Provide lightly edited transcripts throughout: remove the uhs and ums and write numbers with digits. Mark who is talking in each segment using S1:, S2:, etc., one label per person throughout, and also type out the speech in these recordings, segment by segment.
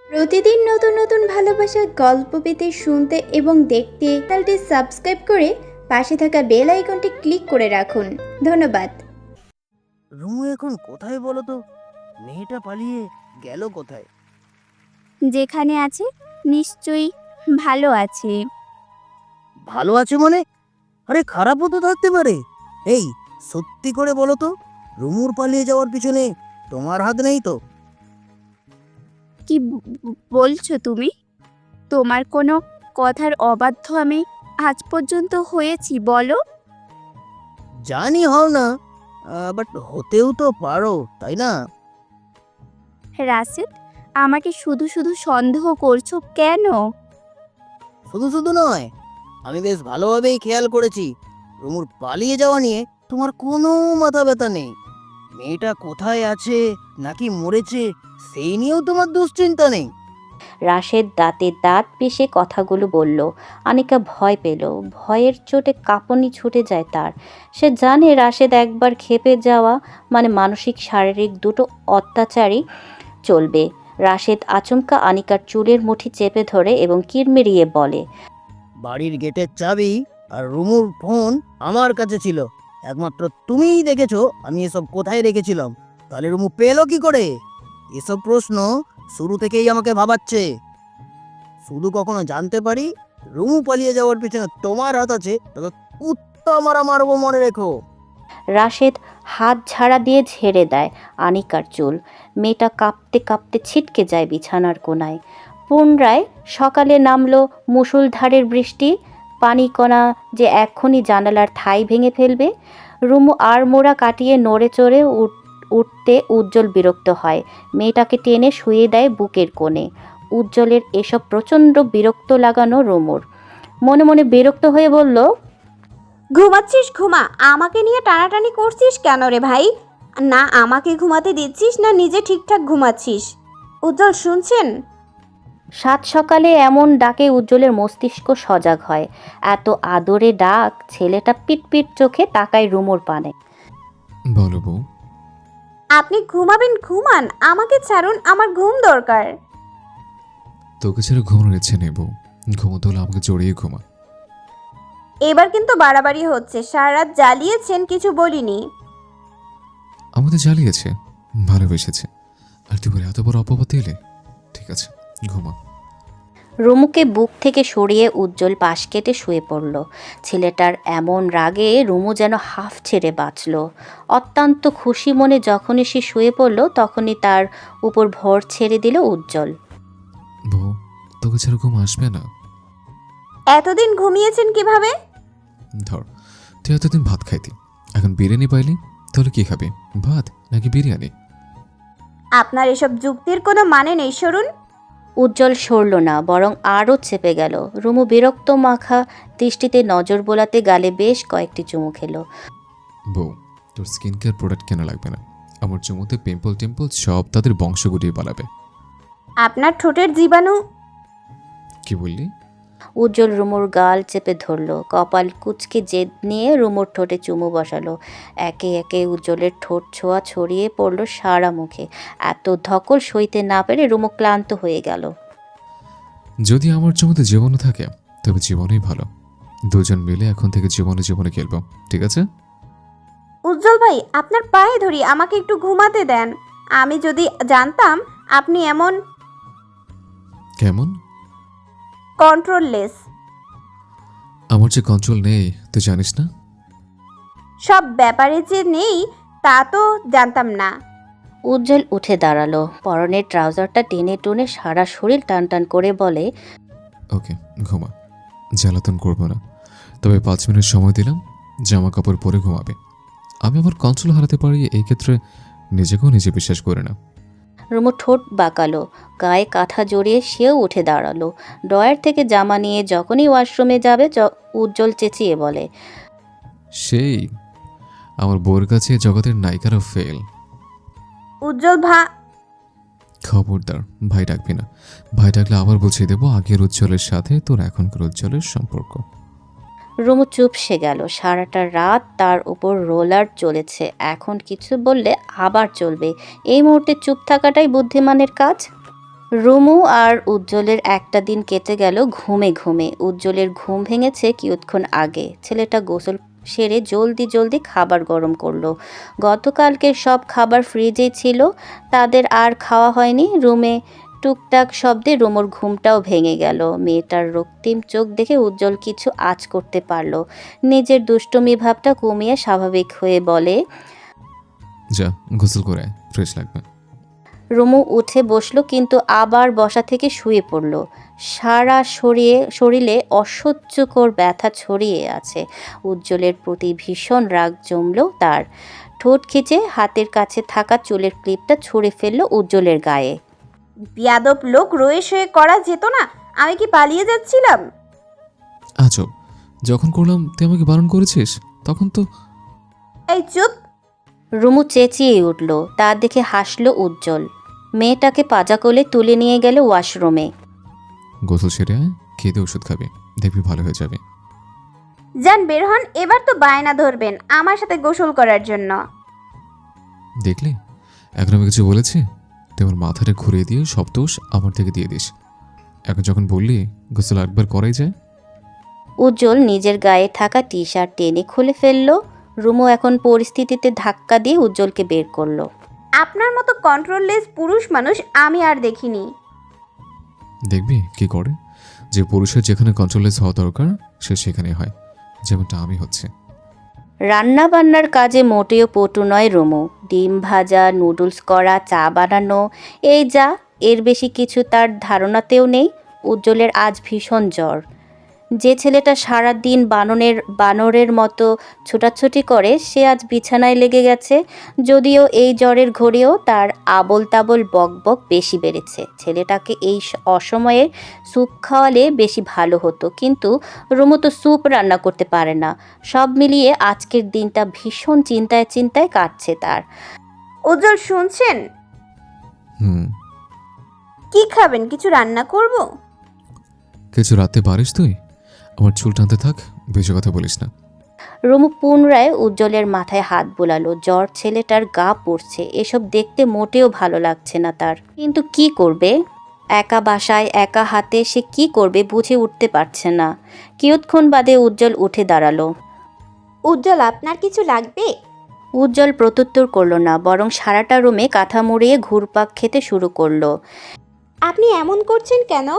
S1: প্রতিদিন নতুন নতুন ভালোবাসার গল্প পেতে, শুনতে এবং দেখতে চ্যানেলটি সাবস্ক্রাইব করে পাশে থাকা বেল আইকনটি ক্লিক করে রাখুন। ধন্যবাদ।
S2: রুমু এখন কোথায় বলো তো? মেয়েটা পালিয়ে গেল কোথায়?
S3: যেখানে আছে নিশ্চয়ই ভালো আছে।
S2: ভালো আছে মানে? আরে খারাপও তো থাকতে পারে। এই, সত্যি করে বলো তো, রুমুর পালিয়ে যাওয়ার পিছনে তোমার হাত নেই তো?
S3: কি বলছো তুমি? তোমার কোনো কথার অবাধ্য আমি আজ পর্যন্ত হয়েছি বলো?
S2: জানি হও না, বাট হতেও তো পারো, তাই না?
S3: রাশেদ, আমাকে শুধু শুধু সন্দেহ করছো কেন?
S2: শুধু শুধু নয়, আমি বেশ ভালোভাবেই খেয়াল করেছি রুমুর পালিয়ে যাওয়া নিয়ে তোমার কোনো মাথা ব্যথা নেই। মেয়েটা কোথায় আছে নাকি মরেছে সেই নিয়েও তোমার দুশ্চিন্তা নেই।
S4: রাশেদ দাঁতে দাঁত পিষে কথাগুলো বলল। আনিকা ভয় পেল, ভয়ের চোটে কাঁপুনি ছুটে যায় তার। সে জানে রাশেদ একবার খেপে যাওয়া মানে মানসিক শারীরিক দুটো অত্যাচারই চলবে। রাশেদ আচমকা আনিকার চুলের মুঠি চেপে ধরে এবং কিরমিরিয়ে বলে,
S2: বাড়ির গেটের চাবি আর রুমুর ফোন আমার কাছে ছিল। একমাত্র তুমিই দেখেছো আমি এসব কোথায় রেখেছিলাম। তাহলে রুমু পেলো কি করে? এসব প্রশ্ন শুরু থেকেই আমাকে ভাবাচ্ছে। শুধু কখনো জানতে পারি রুমু পালিয়ে যাওয়ার পিছনে তোমার হাত আছে, তবে কুত্তা মারা মারবো, মনে রেখো।
S4: রাশেদ হাত ঝাড়া দিয়ে ঝেড়ে দেয় আনিকার চুল। মেয়েটা কাঁপতে কাঁপতে ছিটকে যায় বিছানার কোণায়। পুনরায় সকালে নামলো মুষলধারের বৃষ্টি। পানিকণা যে এক্ষুনি জানালার ঠাই ভেঙে ফেলবে। রুমু আড়মোড়া কাটিয়ে নড়ে চড়ে উঠতে উজ্জ্বল বিরক্ত হয়। মেয়েটাকে টেনে শুয়ে দেয় বুকের কোণে। উজ্জ্বলের এসব প্রচণ্ড বিরক্ত লাগানো রুমুর মনে মনে বিরক্ত হয়ে বলল,
S5: ঘুমাচ্ছিস ঘুমা, আমাকে নিয়ে টানাটানি করছিস কেন রে ভাই? না আমাকে ঘুমাতে দিচ্ছিস না নিজে ঠিকঠাক ঘুমাচ্ছিস। উজ্জ্বল শুনছেন?
S4: সাত সকালে এমন ডাকে উজ্জ্বলের মস্তিষ্ক সজাগ হয়। এত আদরে ডাক, ছেলেটা পিটপিট চোখে তাকায় রুমুর পানে।
S6: বলো বউ।
S5: আপনি ঘুমাবেন ঘুমান, আমাকে ছাড়ুন, আমার ঘুম দরকার।
S6: তোকে ছেড়ে ঘুমানোর ইচ্ছে নেই বউ। ঘুমোতে হলে আমাকে জড়িয়ে ঘুমা।
S5: এবার কিন্তু বাড়াবাড়ি হচ্ছে। সারা রাত জ্বালিয়েছেন, কিছু বলিনি।
S6: আমাদের জ্বালিয়েছে, ভালোবেসেছে, আর তুই বলে এত বড় অপবাদ এলে? ঠিক আছে, ঘুমা।
S4: রুমুকে বুক থেকে সরিয়ে উজ্জ্বল পাশ কেটে শুয়ে পড়ল। ছেলেটার এমন রাগে রুমু যেন হাফ ছেড়ে বাঁচল। অত্যন্ত খুশি মনে যখনই সে শুয়ে পড়ল তখনই তার উপর ভর ছেড়ে দিল উজ্জ্বল।
S6: বউ, তোকে ছেড়ে ঘুম আসবে না?
S5: এতদিন ঘুমিয়েছেন কিভাবে?
S6: ধর, তুই এতদিন ভাত খাইতি, এখন বিরিয়ানি পাইলি, তাহলে কি খাবি? ভাত নাকি বিরিয়ানি?
S5: আপনার এসব যুক্তির কোনো মানে নেই, সরুন।
S4: উজ্জ্বল সরল না, বরং আরও চেপে গেল। রুমু বিরক্ত মাখা দৃষ্টিতে নজর বোলাতে গালে বেশ কয়েকটি চুমু খেলো।
S6: বউ, তোর স্কিন কেয়ার প্রোডাক্ট কেনা লাগবে না। আমার চুমুতে পিম্পল টিম্পল সব তাদের বংশ গুটিয়ে পালাবে।
S5: আপনার ঠোঁটের জীবাণু।
S6: কি বললি?
S4: উজ্জ্বল রুমুর গাল চেপে ধরল, কপাল কুঁচকে জেদ নিয়ে রুমুর ঠোঁটে চুমু বসালো। একে একে উজ্জ্বলের ঠোঁট ছোঁয়া ছড়িয়ে পড়ল সারা মুখে। এত ধকল সইতে না পেরে রুমু ক্লান্ত হয়ে গেল।
S6: যদি আমার চুমুতে জীবন থাকে তবে জীবনই ভালো। দুজন মিলে এখন থেকে জীবনে জীবনে খেলবো, ঠিক আছে?
S5: উজ্জ্বল ভাই, আপনার পায়ে ধরি, আমাকে একটু ঘুমাতে দেন। আমি যদি জানতাম আপনি এমন
S6: কেমন?
S5: কন্ট্রোললেস।
S6: আমার যে কন্ট্রোল নেই তুই জানিস না?
S5: সব ব্যাপারে যে নেই তা তো জানতাম না।
S4: উজ্জ্বল উঠে দাঁড়ালো, পরনের ট্রাউজারটা টেনে টুনে সারা শরীর টান টান করে বলে,
S6: ওকে, ঘুমা, জ্বালাতন করবো না। তবে 5 মিনিট সময় দিলাম, জামা কাপড় পরে ঘুমাবে। আমি আমার কন্ট্রোল হারাতে পারি এই ক্ষেত্রে নিজেকেও নিজে বিশ্বাস করে না।
S4: রুমু ঠোঁট বাঁকালো, গায়ে কাঁথা জড়িয়ে সেও উঠে দাঁড়ালো। ড্রয়ার থেকে জামা নিয়ে যখনই ওয়াশরুমে যাবে উজ্জ্বল চেঁচিয়ে বলে,
S6: সেই আমার বউর কাছে জগতের নায়িকারা ফেল।
S5: উজ্জ্বল
S6: খবরদার ভাই ডাকবি না। ভাই ডাকলে আবার বুঝিয়ে দেবো আগের উজ্জ্বলের সাথে তোর এখনকার উজ্জ্বলের সম্পর্ক।
S4: রুমু চুপসে গেল। সারাটা রাত তার উপর রোলার চলেছে, এখন কিছু বললে আবার চলবে। এই মুহূর্তে চুপ থাকাটাই বুদ্ধিমানের কাজ। রুমু আর উজ্জ্বলের একটা দিন কেটে গেল ঘুমে ঘুমে। উজ্জ্বলের ঘুম ভেঙেছে কিছুক্ষণ আগে। ছেলেটা গোসল সেরে জলদি জলদি খাবার গরম করলো। গতকালকের সব খাবার ফ্রিজেই ছিল, তাদের আর খাওয়া হয়নি। রুমে টুকটাক শব্দে রুমুর ঘুমটাও ভেঙে গেল। মেয়েটার রক্তিম চোখ দেখে উজ্জ্বল কিছু আঁচ করতে পারলো। নিজের দুষ্টুমি ভাবটা কমিয়ে স্বাভাবিক হয়ে বলে,
S6: যা গোসল করে আয়, ফ্রেশ লাগবে।
S4: রুমু উঠে বসলো, কিন্তু আবার বসা থেকে শুয়ে পড়ল। সারা শরীরে অসহ্যকর ব্যথা ছড়িয়ে আছে। উজ্জ্বলের প্রতি ভীষণ রাগ জমল তার। ঠোঁট খিচে হাতের কাছে থাকা চুলের ক্লিপটা ছুঁড়ে ফেললো উজ্জ্বলের গায়ে।
S5: বিয়াদব লোক, রয়ে শয়ে করা যেত না? আমি কি পালিয়ে যাচ্ছিলাম?
S6: আজব, যখন করলাম তুই আমাকে বারণ করেছিস, তখন তো।
S5: এই চুপ!
S4: রুমু চেঁচিয়ে উঠল। তা দেখে হাসলো উজ্জ্বল। মেয়েটাকে পাজা কোলে তুলে নিয়ে গেল ওয়াশরুমে।
S6: গোসল সেরে আয়, খেতে ওষুধ খাবে, দেখবি ভালো হয়ে যাবে।
S5: যান, বের হন। এবার তো বায়না ধরবেন আমার সাথে গোসল করার জন্য।
S6: দেখলি, এখন আমি কিছু বলেছি? তুই আমার মাথাটা ঘুরিয়ে দিয়ে সব দোষ আমার থেকে দিয়ে দিস। এখন যখন বললি গোসল একবার করাই যায়।
S4: উজ্জ্বল নিজের গায়ে থাকা টি শার্ট টেনে খুলে ফেললো। রুমু এখন পরিস্থিতিতে ধাক্কা দিয়ে উজ্জ্বলকে বের করলো।
S5: আপনার মতো কন্ট্রোললেস পুরুষ মানুষ আমি আর দেখিনি।
S6: দেখবি কি করে? যে পুরুষের যেখানে কন্ট্রোলেস হওয়া দরকার সে সেখানে হয়, যেমনটা আমি হচ্ছে।
S4: রান্না বান্নার কাজে মোটেও পটু নয় রুমু। ডিম ভাজা, নুডলস করা, চা বানানো, এই যা, এর বেশি কিছু তার ধারণাতেও নেই। উজ্জ্বলের আজ ভীষণ জ্বর। যে ছেলেটা সারা দিন বানরের মতো ছোটাছুটি করে, সে আজ বিছানায় লেগে গেছে। যদিও এই জ্বরের ঘরেও তার আবল তাবল বকবক বেশি বেড়েছে। ছেলেটাকে এই অসময়ে স্যুপ খাওয়ালে বেশি ভালো হতো, কিন্তু রুমু তো স্যুপ রান্না করতে পারে না। সব মিলিয়ে আজকের দিনটা ভীষণ চিন্তায় কাটছে তার।
S5: উজ্জ্বল, শুনছেন?
S6: হুম।
S5: কি খাবেন? কিছু রান্না করব?
S6: কিছু রাতে পারিস তুই? আমার চুল টানতে থাক, বেশি কথা বলিস না।
S4: রুমু পুনরায় উজ্জ্বলের মাথায় হাত বোলালো। জ্বর ছেলেটার গা পড়ছে, এসব দেখতে মোটেও ভালো লাগছে না তার। কিন্তু কি করবে? একা বাসায় একা হাতে সে কি করবে বুঝে উঠতে পারছে না। কিয়ৎক্ষণ বাদে উজ্জ্বল উঠে দাঁড়ালো।
S5: উজ্জ্বল, আপনার কিছু লাগবে?
S4: উজ্জ্বল প্রত্যুত্তর করলো না, বরং সারাটা রুমে কাঁথা মুড়িয়ে ঘুরপাক খেতে শুরু করলো।
S5: আপনি এমন করছেন কেন?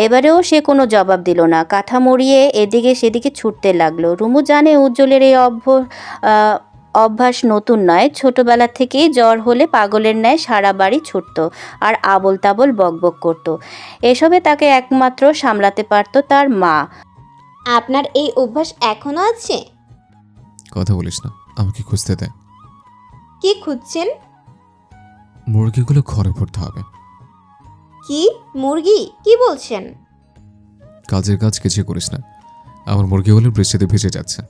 S4: এবারেও সে কোনো জবাব দিল না। কাঁথা মুড়িয়ে এদিকে সেদিকে ছুটতে লাগলো। রুমু জানে উজ্জ্বলের এই অভ্যাস নতুন নয়। ছোটবেলা থেকেই জ্বর হলে পাগলের ন্যায় সারা বাড়ি ছুটত আর আবল তাবল বকবক করত। এসবে তাকে একমাত্র সামলাতে পারত তার মা।
S5: আপনার এই অভ্যাস এখনো আছে?
S6: কথা বলিস না, আমাকে খুঁজতে দে।
S5: কি খুঁজছেন?
S6: মুরগিগুলো ঘরে ভরতে হবে।
S5: কি মুরগি? কি বলছেন?
S6: কাজের কাজ কিছু করিস না, আমার মুরগিগুলো বৃষ্টিতে ভিজে যাচ্ছে।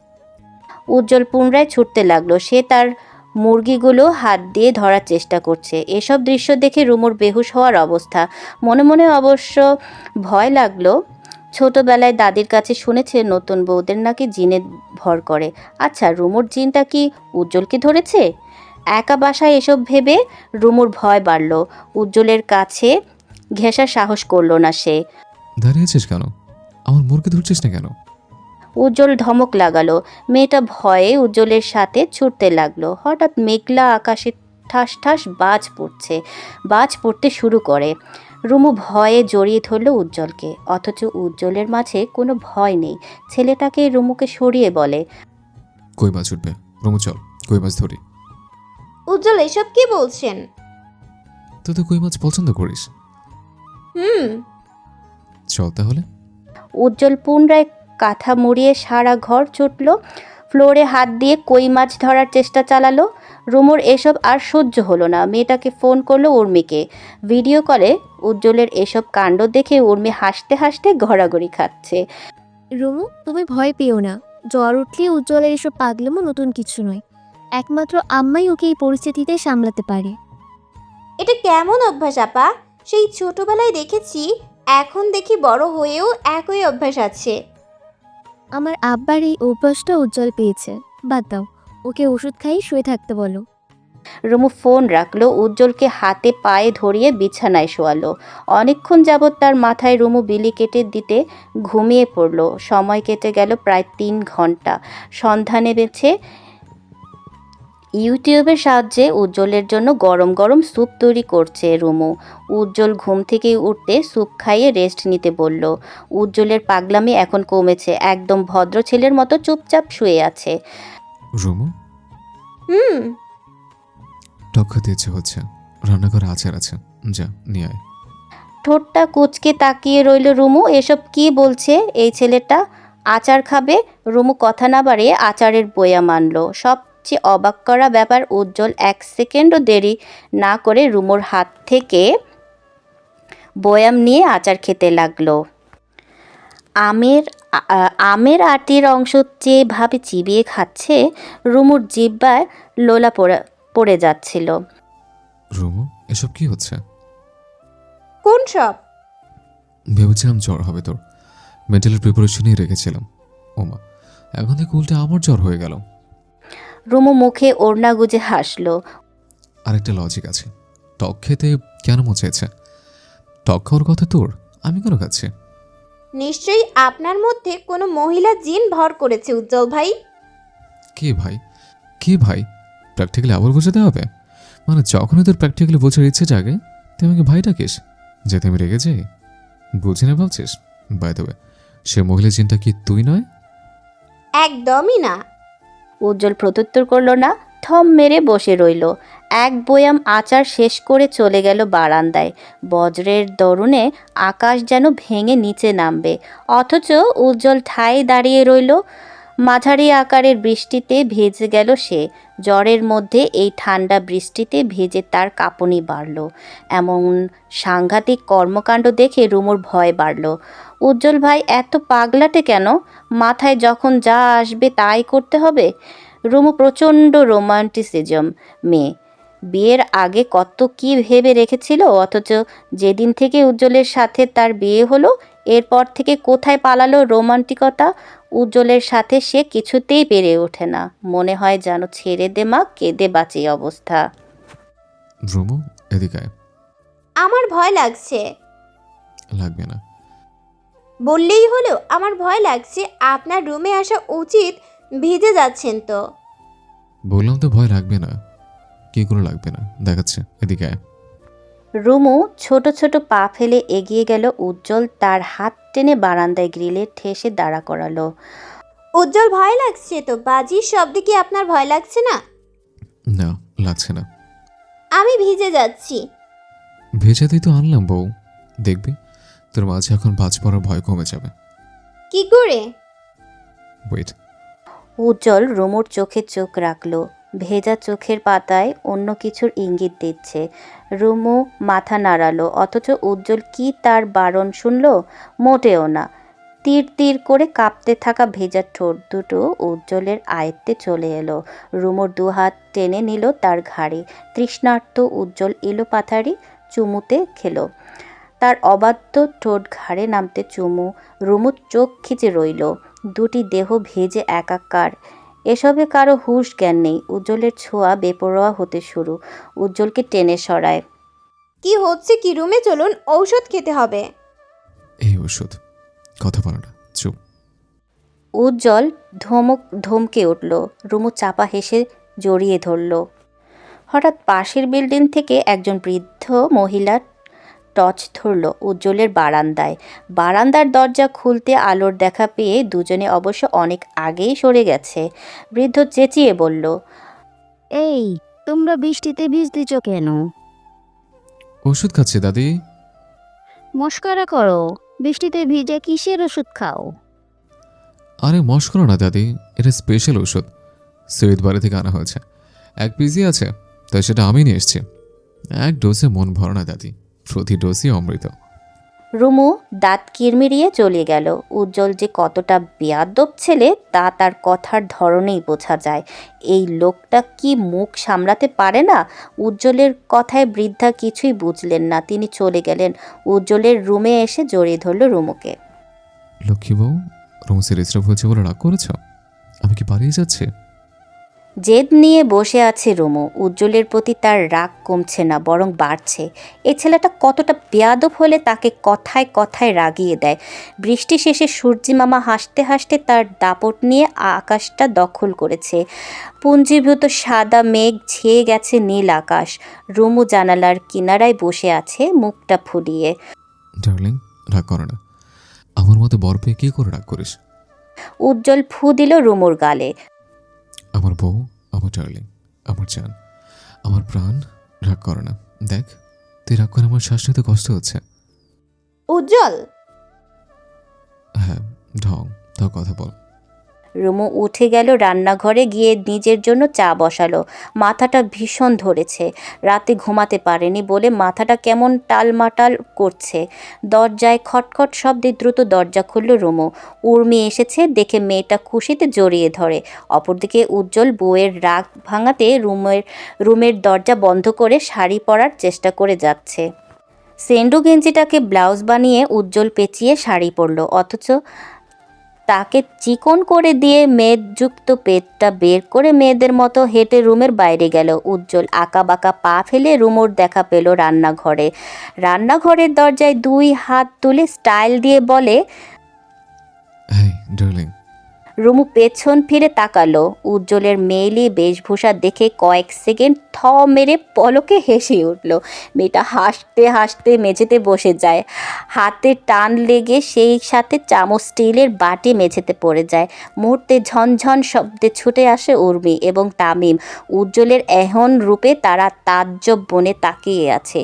S4: উজ্জ্বল পুনরায় ছুটতে লাগলো। সে তার মুরগিগুলো হাত দিয়ে ধরার চেষ্টা করছে। এসব দৃশ্য দেখে রুমুর বেহুশ হওয়ার অবস্থা। মনে মনে অবশ্য ভয় লাগলো। ছোটবেলায় দাদির কাছে শুনেছে নতুন বউদের নাকি জিনে ভর করে। আচ্ছা, রুমুর জিনটা কি উজ্জ্বলকে ধরেছে? একা বাসায় এসব ভেবে রুমুর ভয় বাড়ল। উজ্জ্বলের কাছে ঘেঁষার সাহস করলো না সে।
S6: দাঁড়িয়েছিস কেন? আমার মুরগি ধরছিস না কেন?
S4: উজ্জ্বল ধমক লাগালো। মেয়েটা ভয়ে উজ্জ্বলের সাথে ছুটতে লাগলো। হঠাৎ মেঘলা আকাশে ঠাস ঠাস বাজ পড়তে শুরু করে। রুমু ভয়ে জড়িয়ে ধরল উজ্জ্বলকে, অথচ উজ্জ্বলের মাঝে কোনো ভয় নেই। ছেলেটাকে রুমুকে সরিয়ে বলে,
S6: কই মাছ উঠবে, রুমু চল কই মাছ ধরি।
S5: উজ্জ্বল, এসব কি বলছেন?
S6: তুই তো কই মাছ পছন্দ করিস। চল তাহলে।
S4: উজ্জ্বল পুনরায় কাঁথা মুড়িয়ে সারা ঘর ছুটল। ফ্লোরে হাত দিয়ে কই মাছ ধরার চেষ্টা চালালো। রুমুর এসব আর সহ্য হলো না। মেয়েটাকে ফোন করলো উর্মিকে। ভিডিও কলে উজ্জ্বলের এসব কাণ্ড দেখে উর্মি হাসতে হাসতে গড়াগড়ি খাচ্ছে।
S3: রুমু, তুমি ভয় পেও না। জ্বর উঠলে উজ্জ্বলের এসব পাগলামো নতুন কিছু নয়। একমাত্র আম্মাই ওকে এই পরিস্থিতিতে সামলাতে পারে।
S5: এটা কেমন অভ্যাস আপা? সেই ছোটবেলায় দেখেছি, এখন দেখি বড় হয়েও একই অভ্যাস আছে।
S3: আমার আব্বার এই অভ্যাসটা উজ্জ্বল পেয়েছে। বাদ দাও, ওকে ওষুধ খাইয়ে শুয়ে থাকতে বলো।
S4: রুমু ফোন রাখলো, উজ্জ্বলকে হাতে পায়ে ধরিয়ে বিছানায় শোয়ালো। অনেকক্ষণ যাবৎ তার মাথায় রুমু বিলি কেটে দিতে ঘুমিয়ে পড়ল। সময় কেটে গেল প্রায় 3 ঘন্টা। সন্ধ্যা নেমেছে। ইউটিউবের সাহায্যে উজ্জ্বলের জন্য গরম গরম স্যুপ তৈরি করছে রুমু। উজ্জ্বল ঘুম থেকে উঠতে স্যুপ খাইয়ে রেস্ট নিতে বলল। উজ্জ্বলের পাগলামি এখন কমেছে, একদম ভদ্র ছেলের মতো চুপচাপ শুয়ে আছে।
S6: রুমু,
S5: হুম।
S6: টক খেতে ইচ্ছে হচ্ছে, রান্নাঘরে আচার আছে, যা নিয়ে আয়।
S4: ঠোঁটটা কুঁচকে তাকিয়ে রইল রুমু। এসব কি বলছে এই ছেলেটা? আচার খাবে? রুমু কথা না বাড়িয়ে আচারের বয়াম আনলো। সবচেয়ে অবাক করা ব্যাপার, উজ্জ্বল 1 সেকেন্ডও দেরি না করে রুমুর হাত থেকে বয়াম নিয়ে আচার খেতে লাগলো। আমের আটির অংশ যেভাবে চিবিয়ে খাচ্ছে, রুমুর জিহ্বায় লোলা পড়ে যাচ্ছিল।
S6: রুমু, এসব কি হচ্ছে?
S5: কোন সব?
S6: ভেবেছিলাম জ্বর হবে তোর, মেন্টালের প্রিপারেশনই রেখেছিলাম। ওমা, এখন থেকে উল্টে আমার জ্বর হয়ে গেল।
S4: রুমু মুখে ওড়না গুজে হাসলো।
S6: আরেকটা লজিক আছে, টক খেতে কেন মচাইছে? টক খাওয়ার কথা তোর, আমি কেন খাচ্ছি?
S5: নিশ্চয়ই আপনার মধ্যে কোনো মহিলা জিন ভর করেছে উজ্জ্বল ভাই।
S6: কে ভাই? কে ভাই? প্র্যাকটিক্যালি আবার বোঝাতে হবে? মানে যখনই তোর প্র্যাকটিক্যালি বোঝার ইচ্ছে জাগে তুই আমাকে ভাই ডাকিস, যেতে আমি রেগে যাই? বুঝি না ভাবছিস? বাই দ্য ওয়ে, সে মহিলা জিনটা কি তুই নয়?
S5: একদমই না।
S4: উজ্জ্বল প্রত্যুত্তর করল না, থম মেরে বসে রইল। এক বয়াম আচার শেষ করে চলে গেল বারান্দায়। বজ্রের দরুণে আকাশ যেন ভেঙে নিচে নামবে, অথচ উজ্জ্বল ঠায় দাঁড়িয়ে রইল। মাঝারি আকারের বৃষ্টিতে ভেজে গেল সে। জ্বরের মধ্যে এই ঠান্ডা বৃষ্টিতে ভেজে তার কাঁপুনি বাড়ল। এমন সাংঘাতিক কর্মকাণ্ড দেখে রুমুর ভয় বাড়ল। উজ্জ্বল ভাই এত পাগলাটে কেন? মাথায় যখন যা আসবে তাই করতে হবে। রুমু প্রচণ্ড রোমান্টিসিজম মেয়ে। বিয়ের আগে কত কি ভেবে রেখেছিল, অথচ যেদিন থেকে উজ্জ্বলের সাথে তার বিয়ে হলো এরপর থেকে কোথায় পালালো রোমান্টিকতা। উজ্জ্বলের সাথে সে কিছুতেই পেরে ওঠে না। মনে হয় যেন ছেড়ে দে মা, কেঁদে বাঁচি অবস্থা।
S6: রুমু, এদিকে আয়।
S5: আমার ভয় লাগছে।
S6: লাগবে না।
S5: বললেই হলো আমার ভয় লাগছে। আপনার রুমে আসা উচিত, ভিজে যাচ্ছেন তো।
S6: বললাম তো ভয় লাগবে না। কি করে লাগবে না দেখাচ্ছে, এদিকে আয়।
S4: রুমু ছোট ছোট পা ফেলে এগিয়ে গেল। উজ্জ্বল তার হাত টেনে বারান্দায় গ্রিলে ঠেসে দাঁড়া করালো।
S5: উজ্জ্বল ভয় লাগছে তো? বাজির শব্দে কি আপনার ভয় লাগছে না?
S6: না, লাগছে না।
S5: আমি ভিজে যাচ্ছি।
S6: ভেজাতেই তো আনলাম বউ, দেখবি তোর মাঝে এখন বাজ পড়ার ভয় কমে যাবে।
S5: কি করে?
S6: ওয়েট।
S4: উজ্জ্বল রুমুর চোখে চোখ রাখলো। ভেজা চোখের পাতায় অন্য কিছুর ইঙ্গিত দিচ্ছে। রুমু মাথা নাড়ালো, অথচ উজ্জ্বল কি তার বারণ শুনল? মোটেও না। তীর তীর করে কাঁপতে থাকা ভেজা ঠোঁট দুটো উজ্জ্বলের আয়ত্তে চলে এলো। রুমুর দুহাত টেনে নিল তার ঘাড়ে। তৃষ্ণার্ত উজ্জ্বল এলো পাথারি চুমুতে খেলো। তার অবাধ্য ঠোঁট ঘাড়ে নামতে চুমু। রুমুর চোখ খিচে রইল। দুটি দেহ ভেজে একাকার। এসবে কারো হুঁশ জ্ঞান নেই। উজ্জ্বলের ছোঁয়া বেপরোয়া হতে শুরু। উজ্জ্বলকে টেনে সরায়।
S5: কি হচ্ছে কি? রুমে চলুন, ঔষধ খেতে হবে।
S6: এই ওষুধ, কথা বলো না, চুপ।
S4: উজ্জ্বল ধমকে উঠল। রুমু চাপা হেসে জড়িয়ে ধরল। হঠাৎ পাশের বিল্ডিং থেকে একজন বৃদ্ধ মহিলা টর্চ ধরল উজ্জ্বলের বারান্দায়। বারান্দার দরজা খুলতে আলোর দেখা পেয়ে দুজনে অবশ্য অনেক আগেই সরে গেছে। বৃদ্ধ চেঁচিয়ে বলল,
S3: এই, তোমরা বৃষ্টিতে ভিজতেছ কেন?
S6: ওষুধ খাচ্ছি দাদি।
S3: মস্করা করো, বৃষ্টিতে ভিজে কিসের ওষুধ খাও?
S6: আরে মস্করা না দাদি, এটা স্পেশাল ওষুধ, সৈয়দ বাড়ি থেকে আনা হয়েছে। 1 পিসই আছে, তাই সেটা আমি নিয়ে এসেছি। 1 ডোজে মন ভরে না দাদি, প্রতি ডোজই অমৃত।
S4: রুমু দাঁত কিরমিরিয়ে চলে গেল। উজ্জ্বল যে কতটা বেয়াদব ছেলে তা তার কথার ধরনেই বোঝা যায়। এই লোকটা কি মুখ সামলাতে পারে না? উজ্জ্বলের কথায় বৃদ্ধা কিছুই বুঝলেন না। তিনি চলে গেলেন। উজ্জ্বলের রুমে এসে জড়িয়ে ধরল রুমুকে।
S6: লক্ষ্মী বউ, রুম সিরিজটা হয়েছে বলে রাগ করেছ? আমি কি পালিয়ে যাচ্ছি?
S4: জেদ নিয়ে বসে আছে রুমু। উজ্জ্বলের প্রতি তার রাগ কমছে না, বরং বাড়ছে। এই ছেলেটা কতটা বেয়াদব হলে তাকে কথায় কথায় রাগিয়ে দেয়। বৃষ্টি শেষে সূর্যি মামা হাসতে হাসতে তার দাপট নিয়ে আকাশটা দখল করেছে। পুঞ্জীভূত সাদা মেঘ ছেয়ে গেছে নীল আকাশ। রুমু জানালার কিনারায় বসে আছে, মুখটা ফুলিয়ে।
S6: ডার্লিং, রাগ করে না। আমার মতো বর পেয়ে কি করে রাগ করিস?
S4: উজ্জ্বল ফু দিল রুমুর গালে।
S6: আমার বউ, আমার ডার্লিং, আমার জান, আমার প্রাণ, রাগ করে না। দেখ, তুই রাগ করে আমার শ্বাস নিতে কষ্ট হচ্ছে।
S5: উজ্জ্বল,
S6: হ্যাঁ, ঢং, তাও কথা বল।
S4: রুমু উঠে গেল রান্নাঘরে, গিয়ে নিজের জন্য চা বসালো। মাথাটা ভীষণ ধরেছে, রাতে ঘুমাতে পারেনি বলে মাথাটা কেমন টালমাটাল করছে। দরজায় খটখট শব্দে দ্রুত দরজা খুলল রুমু। উর্মি এসেছে দেখে মেয়েটা খুশিতে জড়িয়ে ধরে। অপরদিকে উজ্জ্বল বউয়ের রাগ ভাঙাতে রুমের দরজা বন্ধ করে শাড়ি পরার চেষ্টা করে যাচ্ছে। সেন্ডু গেঞ্জিটাকে ব্লাউজ বানিয়ে উজ্জ্বল পেঁচিয়ে শাড়ি পরল, অথচ তাকে চিকন করে দিয়ে মেদযুক্ত পেটটা বের করে মেয়েদের মতো হেঁটে রুমের বাইরে গেল। উজ্জ্বল আঁকা বাঁকা পা ফেলে রুমোর দেখা পেল রান্নাঘরে। রান্নাঘরের দরজায় 2 হাত তুলে স্টাইল দিয়ে বলে,
S6: হ্যাঁ ডার্লিং।
S4: রুমু পেছন ফিরে তাকালো। উজ্জ্বলের মেয়েলি বেশভূষা দেখে কয়েক সেকেন্ড থ মেরে পলকে হেসে উঠল। মেয়েটা হাসতে হাসতে মেঝেতে বসে যায়। হাতে টান লেগে সেই সাথে চামচ স্টিলের বাটি মেঝেতে পড়ে যায়। মুহূর্তে ঝনঝন শব্দে ছুটে আসে উর্মি এবং তামিম। উজ্জ্বলের এহন রূপে তারা তাজ্জব বনে তাকিয়ে আছে।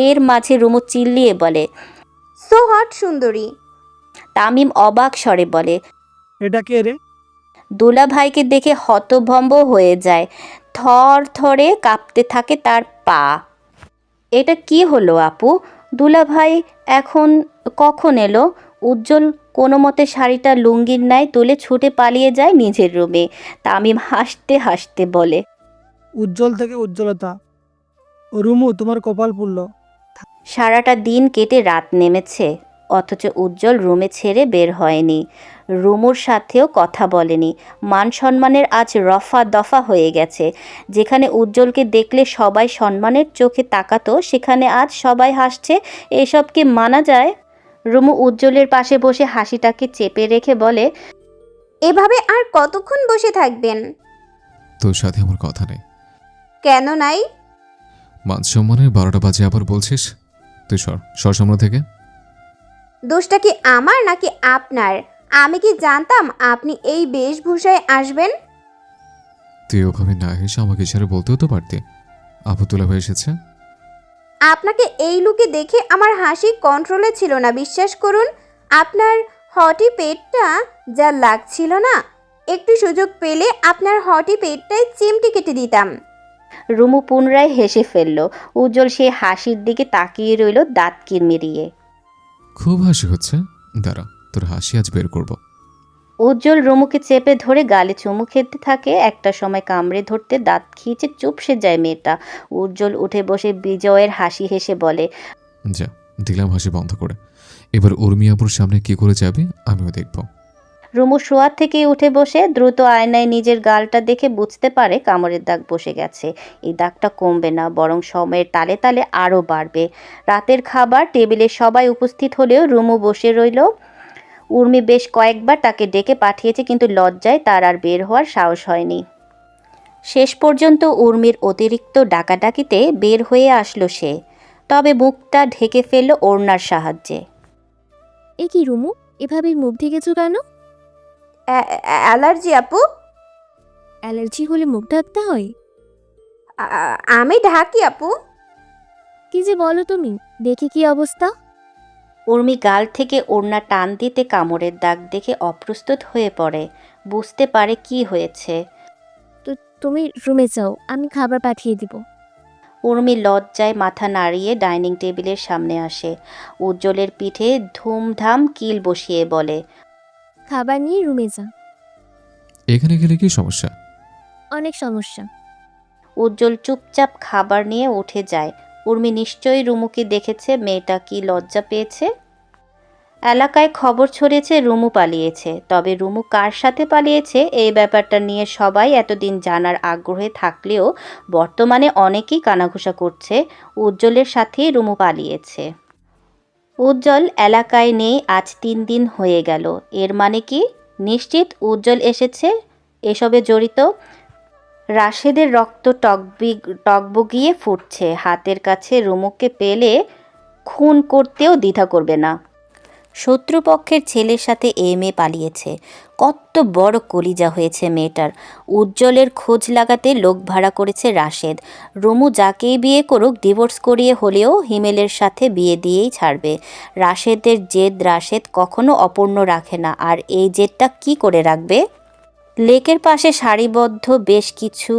S4: এর মাঝে রুমু চিল্লিয়ে বলে,
S5: সো হট সুন্দরী।
S4: তামিম অবাক স্বরে বলে,
S2: এটা কে রে?
S4: দুলা ভাইকে দেখে হতভম্ব হয়ে যায়। থর থরে কাঁপতে থাকে তার পা। এটা কি হলো আপু? দুলা ভাই এখন কখন এলো? উজ্জ্বল কোনো মতে শাড়িটা লুঙ্গির ন্যায় তুলে ছুটে পালিয়ে যায় নিজের রুমে। তামিম হাসতে হাসতে বলে,
S7: উজ্জ্বল থেকে উজ্জ্বলতা। রুমু, তোমার কপাল পুড়ল।
S4: সারাটা দিন কেটে রাত নেমেছে, অথচ উজ্জ্বল রুমে ছেড়ে বের হয়নি। রুমুর সাথেও কথা বলেনি। মান সম্মানের আজ রফা দফা হয়ে গেছে। যেখানে উজ্জ্বলকে দেখলে সবাই সম্মানের চোখে তাকাতো, সেখানে আজ সবাই হাসছে। এসব কি মানা যায়? রুমু উজ্জ্বলের পাশে বসে হাসিটাকে চেপে রেখে বলে,
S5: এভাবে আর কতক্ষণ বসে থাকবেন?
S6: তোর সাথে আমার কথা নেই।
S5: কেন নাই?
S6: মান সম্মানের 12টা বাজে আবার বলছিস? তুই সর সামনে থেকে।
S5: দোষটা কি আমার নাকি আপনার? আমি কি জানতাম আপনি এই বেশভূষায় আসবেন?
S6: তুই ওভাবে না হেসে আমাকে ইশারে বলতেও তো পারতি। আপু তুলা হয়ে এসেছে।
S5: আপনাকে এই লুকে দেখে আমার হাসি কন্ট্রোলে ছিল না, বিশ্বাস করুন। আপনার হটি পেটটা যা লাগছিল না, একটু সুযোগ পেলে আপনার হটি পেটটাই চিমটি কেটে দিতাম।
S4: রুমু পুনরায় হেসে ফেলল। উজ্জ্বল সেই হাসির দিকে তাকিয়ে রইল দাঁত কিরমিরিয়ে।
S6: খুব হাসি হচ্ছে, দাঁড়া তোর হাসি আজ বের করব।
S4: উজ্জ্বল রুমুকে চেপে ধরে গালে চুমু খেতে থাকে। একটা সময় কামড়ে ধরতে দাঁত খিঁচে চুপসে যায় মেয়েটা। উজ্জ্বল উঠে বসে বিজয়ের হাসি হেসে বলে,
S6: যা, দিলাম হাসি বন্ধ করে। এবার উর্মি আপুর সামনে কি করে যাবে আমিও দেখব।
S4: রুমু শোয়ার থেকে উঠে বসে দ্রুত আয়নায় নিজের গালটা দেখে বুঝতে পারে কামড়ের দাগ বসে গেছে। এই দাগটা কমবে না, বরং সময়ের তালে তালে আরও বাড়বে। রাতের খাবার টেবিলে সবাই উপস্থিত হলেও রুমু বসে রইল। উর্মি বেশ কয়েকবার তাকে ডেকে পাঠিয়েছে, কিন্তু লজ্জায় তার আর বের হওয়ার সাহস হয়নি। শেষ পর্যন্ত উর্মির অতিরিক্ত ডাকাডাকিতে বের হয়ে আসলো সে, তবে মুখটা ঢেকে ফেলল ওড়নার সাহায্যে।
S3: এ কি রুমু, এভাবে মুখ ঢেকেছো কেন?
S5: অ্যালার্জি আপু।
S3: অ্যালার্জি হলে মুখ ঢাকতে হয়?
S5: আমি ঢাকি আপু।
S3: কি যে বলো তুমি, দেখি কি অবস্থা।
S4: উর্মি গাল থেকে ওড়না টান দিতে কামড়ের দাগ দেখে অপ্রস্তুত হয়ে পড়ে। বুঝতে পারে কি হয়েছে।
S3: তো তুমি রুমে যাও, আমি খাবার পাঠিয়ে দিব।
S4: উর্মি লজ্জায় মাথা নাড়িয়ে ডাইনিং টেবিলের সামনে আসে। উজ্জ্বলের পিঠে ধুমধাম কিল বসিয়ে বলে,
S3: খাবার নিয়ে রুমে যা।
S6: এখানে গেলে কি সমস্যা?
S3: অনেক সমস্যা।
S4: উজ্জ্বল চুপচাপ খাবার নিয়ে উঠে যায়। উর্মি নিশ্চয়ই রুমুকে দেখেছে, মেয়েটা কি লজ্জা পেয়েছে। এলাকায় খবর ছড়িয়েছে রুমু পালিয়েছে, তবে রুমু কার সাথে পালিয়েছে এই ব্যাপারটা নিয়ে সবাই এতদিন জানার আগ্রহে থাকলেও বর্তমানে অনেকেই কানাঘুষা করছে উজ্জ্বলের সাথেই রুমু পালিয়েছে। উজ্জ্বল এলাকায় নেই আজ 3 দিন হয়ে গেল। এর মানে কি নিশ্চিত উজ্জ্বল এসেছে এসবে জড়িত। রাশেদের রক্ত টকবগিয়ে ফুটছে, হাতের কাছে রুমুকে পেলে খুন করতেও দ্বিধা করবে না। শত্রুপক্ষের ছেলের সাথে এই মেয়ে পালিয়েছে, কত বড় কলিজা হয়েছে মেয়েটার। উজ্জ্বলের খোঁজ লাগাতে লোক ভাড়া করেছে রাশেদ। রুমু যাকেই বিয়ে করুক ডিভোর্স করিয়ে হলেও হিমেলের সাথে বিয়ে দিয়েই ছাড়বে। রাশেদের জেদ রাশেদ কখনো অপূর্ণ রাখে না, আর এই জেদটা কি করে রাখবে? লেকের পাশে সারিবদ্ধ বেশ কিছু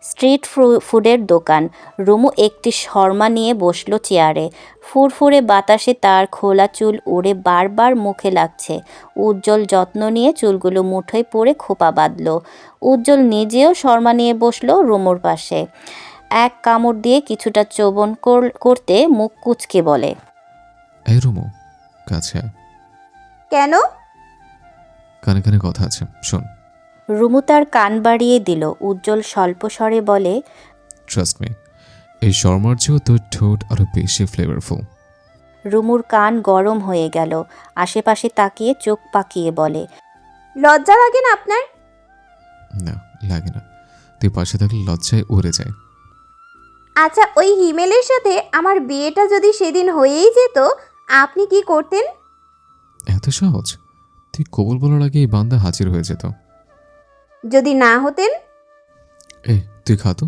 S4: স্ট্রিট ফুডের দোকান। রুমু একটি শর্মা নিয়ে বসলো চেয়ারে। ফুরফুরে বাতাসে তার খোলা চুল উড়ে বারবার মুখে লাগছে। উজ্জ্বল যত্ন নিয়ে চুলগুলো মুঠোয় পরে খোপা বাঁধল। উজ্জ্বল নিজেও শর্মা নিয়ে বসলো রুমুর পাশে। এক কামড় দিয়ে কিছুটা চোবন করতে মুখ কুঁচকে বলে,
S6: এই রুমু, কাছে আয়।
S5: কেন?
S6: কানে কানে কথা আছে, শোন।
S4: রুমু তার কান বাড়িয়ে দিল। উজ্জ্বল স্বল্প স্বরে বলে,
S6: ট্রাস্ট মি, এই শর্মার চেয়েও তোর ঠোঁট আরো বেশি ফ্লেভারফুল।
S4: রুমুর কান গরম হয়ে গেল। আশেপাশে তাকিয়ে চোখ পাকিয়ে বলে,
S5: লজ্জা লাগে না আপনার?
S6: না, লাগে না। তুই পাশে থাকলে লজ্জায় উড়ে যায়।
S5: আচ্ছা, ওই হিমেলের সাথে আমার বিয়েটা যদি সেদিন হয়েই যেত, আপনি কি করতেন?
S6: এত সহজ? তুই কবুল বলার আগে এই বান্দা হাজির হয়ে যেত।
S5: যদি না হতেন?
S6: তুই খাতো,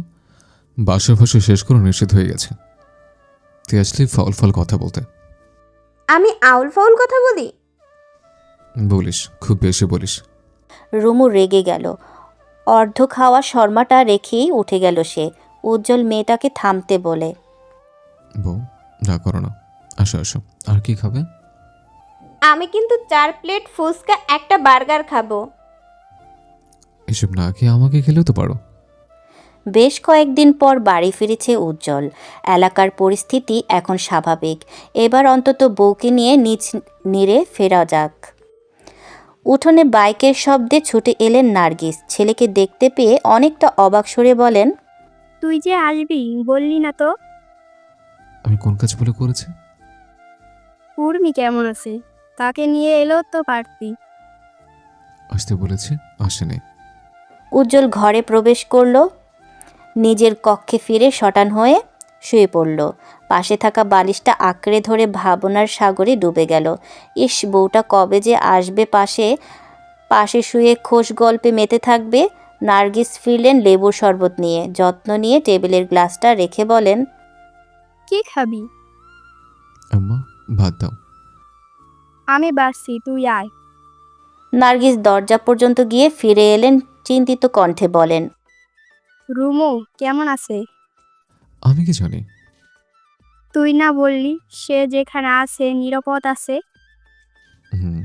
S6: বাসা ফাঁসা শেষ করে নিষেধ হয়ে গেছে। তুই আসলে ফাউল ফাউল কথা বলতে।
S5: আমি আউল ফাউল কথা বলি?
S6: বলিস, খুব বেশি বলিস।
S4: রুমু রেগে গেল। অর্ধ খাওয়া শর্মাটা রেখেই উঠে গেল সে। উজ্জ্বল মেয়েটাকে থামতে বলে,
S6: বউ, না করো না, আসো আসো। আর কি খাবে?
S5: আমি কিন্তু 4 প্লেট ফুচকা, একটা বার্গার খাবো।
S6: এসব না খেয়ে আমাকে খেলেও তো পারো।
S4: বেশ কয়েকদিন পর বাড়ি ফিরেছে উজ্জ্বল। এলাকার পরিস্থিতি এখন স্বাভাবিক। এবার অন্তত বউকে নিয়ে নিজ নিরে ফেরা যাক। উঠোনে বাইকের শব্দে ছুটে এলেন নার্গিস। ছেলেকে দেখতে পেয়ে অনেকটা অবাক সরে বলেন,
S3: তুই যে আসবি বললি না তো।
S6: আমি কোন কাজ বলে করেছি?
S3: উর্মি কেমন আছে? তাকে নিয়ে এলো তো পারতি।
S6: আসতে বলেছি, আসেনি।
S4: উজ্জ্বল ঘরে প্রবেশ করল। নিজের কক্ষে ফিরে শটান হয়ে শুয়ে পড়ল। পাশে থাকা বালিশটা আঁকড়ে ধরে ভাবনার সাগরে ডুবে গেল। ইস, বউটা কবে যে আসবে পাশে শুয়ে খোশ গল্পে মেতে থাকবে। নার্গিস ফিরলেন লেবুর শরবত নিয়ে। যত্ন নিয়ে টেবিলের গ্লাসটা রেখে বলেন,
S3: কি খাবি?
S6: আম্মা, ভাত দাও।
S3: আমি বাড়ছি, তুই আয়।
S4: নার্গিস দরজা পর্যন্ত গিয়ে ফিরে এলেন, চিন্তিত কণ্ঠে বলেন,
S3: রুমু কেমন আছে?
S6: আমি কি জানি?
S3: তুই না বললি সে যেখানে আছে নিরাপদ আছে?
S6: হুম,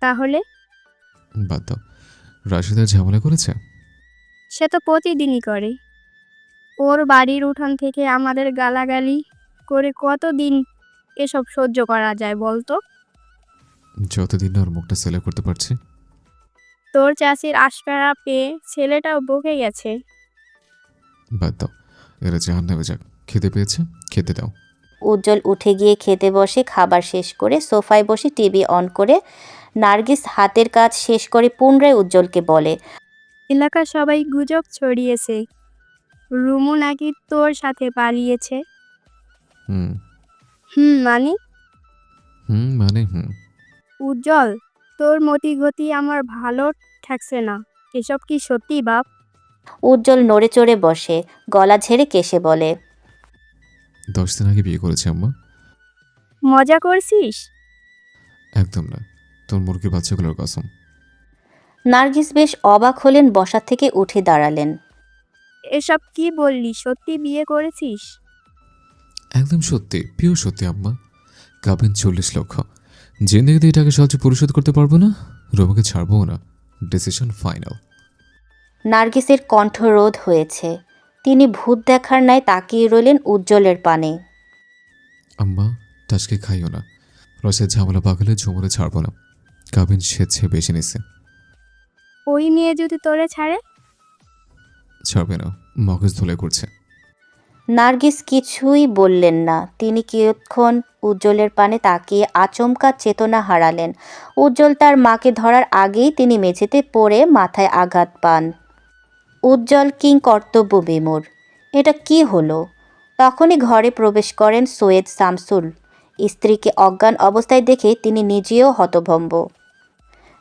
S3: তাহলে
S6: বাদ দাও। রাশিদার ঝামেলা করেছে?
S3: সে তো প্রতিদিনই করে। ওর বাড়ির উঠান থেকে আমাদের গালাগালি করে কতদিন এসব সহ্য করা যায় বলতো?
S6: যতদিন না ওর মুখটা সেলে করতে পারছি।
S3: তোর চাষির আশকারা পেয়ে ছেলেটাও বকে গেছে।
S6: বাদ দাও, এরা জাহান্নামে যাক। খেতে পেয়েছে, খেতে দাও।
S4: উজ্জ্বল উঠে গিয়ে খেতে বসে। খাবার শেষ করে সোফায় বসে টিভি অন করে নার্গিস হাতের কাজ শেষ করে পুনরায় উজ্জ্বলকে বলে,
S3: এলাকার সবাই গুজব ছড়িয়েছে রুমু নাকি তোর সাথে পালিয়েছে।
S6: হুম
S3: মানে
S6: মানে
S3: উজ্জ্বল, তোর মতি গতি আমার ভালো ঠেকছে না। এসব কি সত্যি বাপ?
S4: উজ্জ্বল নড়ে চড়ে বসে, গলা ঝেড়ে কেশে বলে,
S6: 10 দিন আগে বিয়ে করেছে আম্মা।
S3: মজা করছিস?
S6: একদম না, তোর মুরগির বাচ্চাগুলোর কসম।
S4: নার্গিস বেশ অবাক হলেন, বসা থেকে উঠে দাঁড়ালেন।
S3: এসব কি বললি? সত্যি বিয়ে করেছিস?
S6: একদম সত্যি, পিওর সত্যি আম্মা। কাবিন 40 লক্ষ। জিন্দেগিতে এই টাকা সহজে পরিশোধ করতে পারবো না, রোমাকে ছাড়বও না। Decision final.
S4: নার্গিসের কণ্ঠরোধ হয়েছে। তিনি ভূত দেখার ন্যায় তাকিয়ে রইলেন উজ্জ্বলের পানে।
S6: আম্মা, টাচকে খাইও না। রসের ঝামেলা পাকালে ঝুমুরে ছাড়বো না। কাবিন স্বেচ্ছে বেশি নিছে।
S3: ওই মেয়ে যদি তোরে ছাড়ে?
S6: ছাড়বে না, মগজ ধুলে করছে।
S4: নার্গিস কিছুই বললেন না। তিনি কিয়ৎক্ষণ উজ্জ্বলের পানে তাকিয়ে আচমকা চেতনা হারালেন। উজ্জ্বল তার মাকে ধরার আগেই তিনি মেঝেতে পড়ে মাথায় আঘাত পান। উজ্জ্বল কিং কর্তব্য বিমূঢ়। এটা কি হলো? তখনই ঘরে প্রবেশ করেন সৈয়দ শামসুল। স্ত্রীকে অজ্ঞান অবস্থায় দেখে তিনি নিজেও হতভম্ব।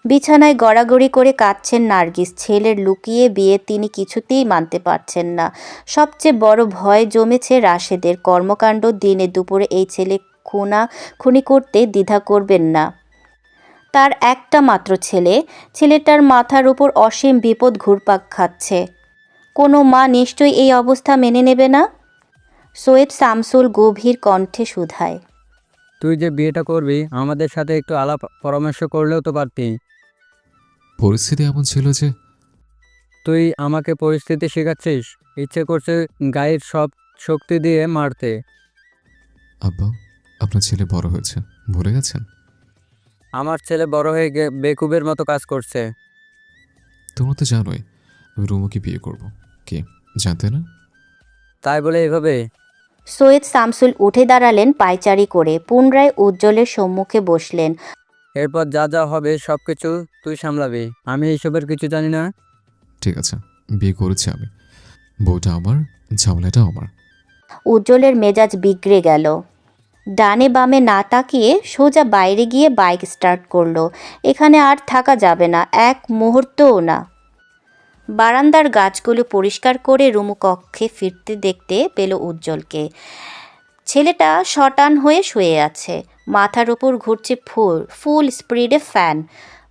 S4: বিছানায় গড়াগড়ি করে কাঁদছেন নার্গিস। ছেলের লুকিয়ে বিয়ে তিনি কিছুতেই মানতে পারছেন না। সবচেয়ে বড় ভয় জমেছে রাশেদের কর্মকাণ্ড। দিনে দুপুরে এই ছেলে খুনাখুনি করতে দ্বিধা করবেন না। তার একটা মাত্র ছেলে, ছেলেটার মাথার উপর অসীম বিপদ ঘুরপাক খাচ্ছে। কোনো মা নিশ্চয়ই এই অবস্থা মেনে নেবে না। সৈয়দ শামসুল গভীর কণ্ঠে শুধায়,
S8: তুই যে বিয়েটা করবি আমাদের সাথে একটু আলাপ পরামর্শ করলেও তো পারতি।
S6: পরিস্থিতি এমন ছিল যে
S8: তুই আমাকে পরিস্থিতি শেখাচ্ছিস? ইচ্ছে করছে গায়ের সব শক্তি দিয়ে মারতে।
S6: আব্বা, আপনার ছেলে বড় হয়েছে, ভুলে গেছেন?
S8: আমার ছেলে বড় হয়ে বেকুবের মতো কাজ করছে।
S6: তোমরা তো জানোই আমি রুমুকে বিয়ে করব। কি জানতে না?
S8: তাই বলে এভাবে?
S4: সৈয়দ শামসুল উঠে দাঁড়ালেন পায়চারি করে। পুনরায় উজ্জ্বলের সম্মুখে বসলেন।
S8: এরপর যা যা হবে সব কিছু তুই সামলাবি, আমি এইসবের কিছু জানি না।
S6: ঠিক আছে, বিয়ে করেছি আমি, বউটা আমার, ঝামেলাটা আমার।
S4: উজ্জ্বলের মেজাজ বিগড়ে গেল। ডানে বামে না তাকিয়ে সোজা বাইরে গিয়ে বাইক স্টার্ট করলো। এখানে আর থাকা যাবে না, এক মুহূর্তও না। বারান্দার গাছগুলো পরিষ্কার করে রুমু কক্ষে ফিরতে দেখতে পেল উজ্জ্বলকে। ছেলেটা শটান হয়ে শুয়ে আছে। মাথার ওপর ঘুরছে ফুল স্পিডে ফ্যান।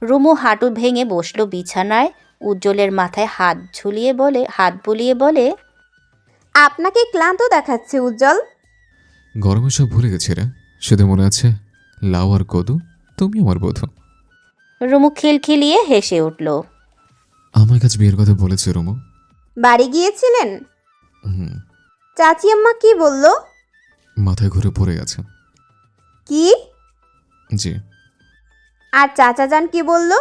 S4: রুমু হাঁটু ভেঙে বসলো বিছানায়। উজ্জ্বলের মাথায় হাত বুলিয়ে বলে,
S5: আপনাকে ক্লান্ত দেখাচ্ছে উজ্জ্বল।
S6: গরমে সব ভুলে গেছি রে, শুধু মনে আছে লাউ আর কদু, তুমি আমার বধূ।
S4: রুমু খিলখিলিয়ে হেসে উঠল।
S6: আমার কাছে বিয়ের কথা বলেছে রুমু।
S5: বাড়ি গিয়েছিলেন?
S6: হুম।
S5: চাচি আম্মা কি বলল?
S6: মাথায় ঘুরে পড়ে গেছে।
S5: কি?
S6: জি।
S5: আর চাচা যান কি বলল?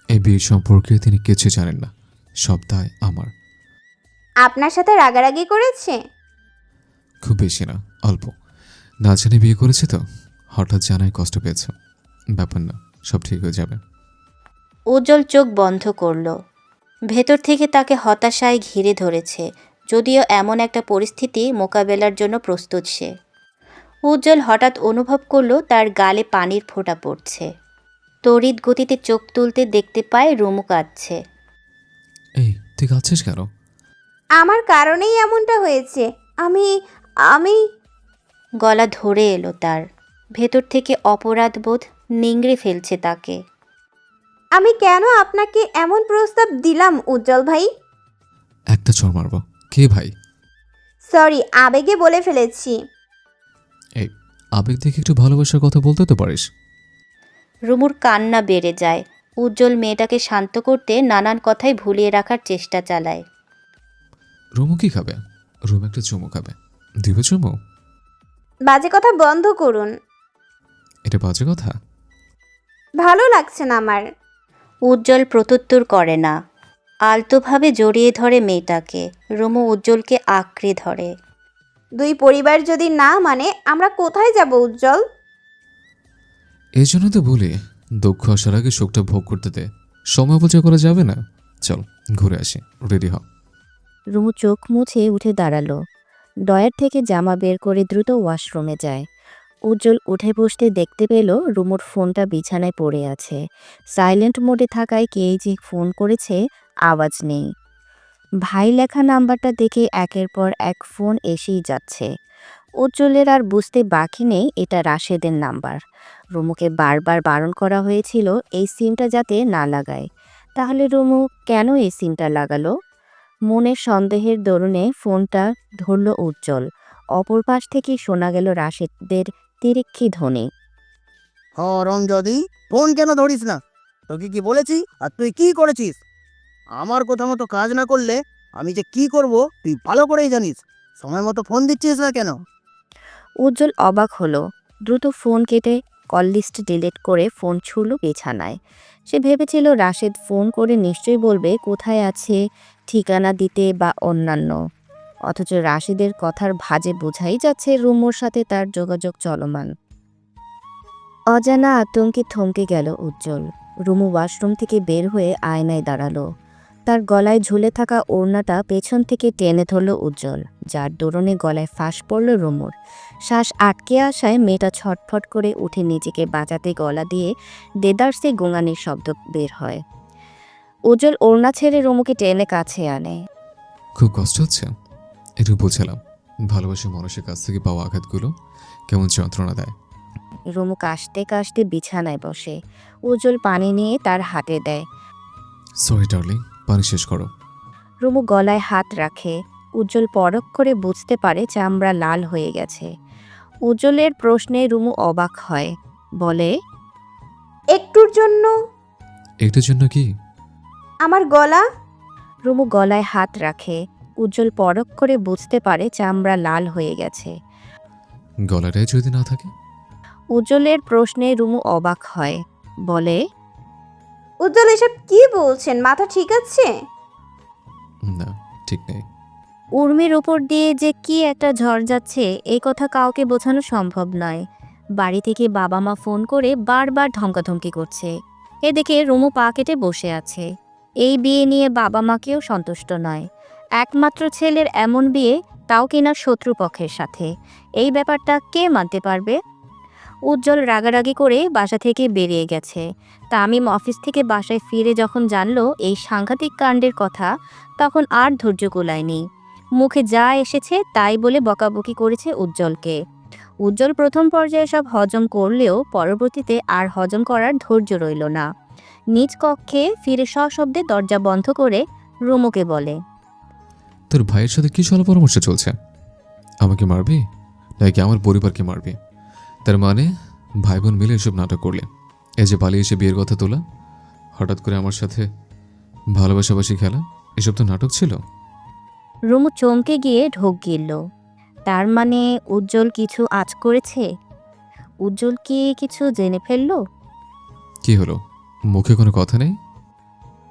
S6: এই বিয়ে সম্পর্কে তিনি কিছু জানেন না, সব দায় আমার।
S5: আপনার সাথে রাগারাগি করেছে?
S6: খুব বেশি না, অল্প। না জানে বিয়ে করেছে তো, হঠাৎ জানায় কষ্ট পেয়েছে। ব্যাপার না, সব ঠিক হয়ে যাবে।
S4: উজ্জ্বল চোখ বন্ধ করল। ভেতর থেকে তাকে হতাশায় ঘিরে ধরেছে, যদিও এমন একটা পরিস্থিতি মোকাবেলার জন্য প্রস্তুত সে। উজ্জ্বল হঠাৎ অনুভব করল তার গালে পানির ফোঁটা পড়ছে। তড়িৎ গতিতে চোখ তুলতে দেখতে পায় রুমু কাঁদছে।
S6: এই তুই কাঁদছিস কেন?
S5: আমার কারণেই এমনটা হয়েছে। আমি আমি
S4: গলা ধরে এলো তার। ভেতর থেকে অপরাধবোধ নিংড়ে ফেলছে তাকে।
S5: আমি কেন আপনাকে এমন প্রস্তাব দিলাম উজ্জ্বল ভাই?
S6: একটা চড় মারবো। কে ভাই?
S5: সরি, আবেগে বলে ফেলেছি।
S6: এই আবেগ দেখে একটু ভালোবাসার কথা বলতে তো পারিস।
S4: রুমুর কান্না বেড়ে যায়। উজ্জ্বল মেয়েটাকে শান্ত করতে নানান কথাই ভুলিয়ে রাখার চেষ্টা চালায়।
S6: রুমু কি খাবে? রুমু একটা চুমু খাবে, দিবে চুমু?
S5: বাজে কথা বন্ধ করুন।
S6: এটা বাজে কথা?
S5: ভালো লাগছে না আমার।
S4: উজ্জ্বল প্রত্যুত্তর করে না। আলতোভাবে জড়িয়ে ধরে মেয়েটাকে। রুমু উজ্জ্বলকে আঁকড়ে ধরে।
S5: দুই পরিবার যদি না মানে আমরা কোথায় যাব উজ্জ্বল?
S6: এই জন্য তো বলি দুঃখ আসার আগে সুখটা ভোগ করতে দে। সময় অপচয় করা যাবে না। চল ঘুরে আসি, রেডি হ।
S9: রুমু চোখ মুছে উঠে দাঁড়ালো। ডয়ার থেকে জামা বের করে দ্রুত ওয়াশরুমে যায়। উজ্জ্বল উঠে বসতে দেখতে পেল রুমুর ফোনটা বিছানায় পড়ে আছে। সাইলেন্ট মোডে থাকায় কে যে ফোন করেছে আওয়াজ নেই। ভাই লেখা নাম্বারটা দেখে একের পর এক ফোন এসেই যাচ্ছে। উজ্জ্বলের আর বুঝতে বাকি নেই এটা রাশেদের নাম্বার। রুমুকে বারবার বারণ করা হয়েছিল এই সিমটা যাতে না লাগায়। তাহলে রুমু কেন এই সিমটা লাগালো? মনের সন্দেহের দরুনে ফোনটা ধরল উজ্জ্বল। অপর পাশ থেকে শোনা গেল রাশেদের তিরিক্ষি ধ্বনি।
S2: রমজাদি, ফোন কেন ধরিস না? তোকে কি বলেছি আর তুই কি করেছিস? আমার কথা মতো কাজ না করলে আমি যে কি করব তুই ভালো করেই জানিস। সময় মতো ফোন দিচ্ছিস না কেন?
S9: উজ্জ্বল অবাক হলো। দ্রুত ফোন কেটে কল লিস্ট ডিলিট করে ফোন ছুঁড়ল বিছানায়। সে ভেবেছিল রাশেদ ফোন করে নিশ্চয়ই বলবে কোথায় আছে, ঠিকানা দিতে বা অন্যান্য। অথচ রাশেদের কথার ভাঁজে বোঝাই যাচ্ছে রুমুর সাথে তার যোগাযোগ চলমান। অজানা আতঙ্কে থমকে গেল উজ্জ্বল। রুমু ওয়াশরুম থেকে বের হয়ে আয়নায় দাঁড়ালো। তার গলায় ঝুলে থাকা ওড়নাটা পেছন থেকে টেনে ধরল উজ্জ্বল, যার দৌড়নে গলায় ফাঁস পড়ল রুমুর। শ্বাস আটকে আসায় মেয়েটা ছটফট করে উঠে নিজেকে বাঁচাতে গলা দিয়ে দেদারসে গোঙানির শব্দ বের হয়। উজ্জ্বল ওড়না ছেড়ে রুমুকে টেনে কাছে আনে।
S6: খুব কষ্ট হচ্ছে? একটু বুঝলাম, ভালোবাসা মানুষের কাছ থেকে পাওয়া আঘাতগুলো কেমন যন্ত্রণা দেয়।
S9: রুমু কাশতে কাশতে বিছানায় বসে। উজ্জ্বল পানি নিয়ে তার হাতে দেয়।
S6: সরি ডার্লিং, পানি শেষ করো।
S9: রুমু গলায় হাত রাখে। উজ্জ্বল পরখ করে বুঝতে পারে চামড়া লাল হয়ে গেছে। উজ্জ্বলের প্রশ্নে রুমু অবাক হয়, বলে,
S5: একটুর জন্য
S6: একটার জন্য কি?
S5: আমার গলা।
S9: রুমু গলায় হাত রাখে। উজ্জ্বল পরখ করে বুঝতে পারে চামড়া লাল হয়ে গেছে।
S6: গলাটাই যদি না থাকে?
S9: উজ্জ্বলের প্রশ্নে রুমু অবাক হয়, বলে,
S5: উজ্জ্বল এসব কি বলছেন? মাথা ঠিক আছে?
S6: না, ঠিক নেই।
S9: উর্মির উপর দিয়ে যে কি একটা ঝড় যাচ্ছে এই কথা কাউকে বোঝানো সম্ভব নয়। বাড়ি থেকে বাবা মা ফোন করে বারবার ধমকাধমকি করছে। এদিকে রুমু পা কেটে বসে আছে। এই বিয়ে নিয়ে বাবা মাকেও সন্তুষ্ট নয়। একমাত্র ছেলের এমন বিয়ে, তাও কিনা শত্রুপক্ষের সাথে। এই ব্যাপারটা কে মানতে পারবে? উজ্জ্বল রাগারাগি করে বাসা থেকে বেরিয়ে গেছে। তামিম অফিস থেকে বাসায় ফিরে যখন জানলো এই সাংঘাতিক কাণ্ডের কথা, তখন আর ধৈর্য কুলায়নি। মুখে যা এসেছে তাই বলে বকাবকি করেছে উজ্জ্বলকে। উজ্জ্বল প্রথম পর্যায়ে সব হজম করলেও পরবর্তীতে আর হজম করার ধৈর্য রইল না। নিজ কক্ষে ফিরে সশব্দে দরজা বন্ধ করে রুমুকে বলে,
S6: তোর ভাইয়ের সাথে কি চলা পরামর্শ চলছে? আমাকে মারবি নাকি আমার পরিবারকে মারবি? তার মানে ভাই বোন মিলে এসব নাটক করলে? এই যে পালিয়ে এসে বিয়ের কথা তোলা, হঠাৎ করে আমার সাথে ভালোবাসাবাসি খেলা, এসব তো নাটক ছিল।
S9: রুমু চমকে গিয়ে ঢোক গিলল। তার মানে উজ্জ্বল কিছু আঁচ করেছে? উজ্জ্বল কি কিছু জেনে ফেললো?
S6: কি হলো, মুখে কোনো কথা নেই?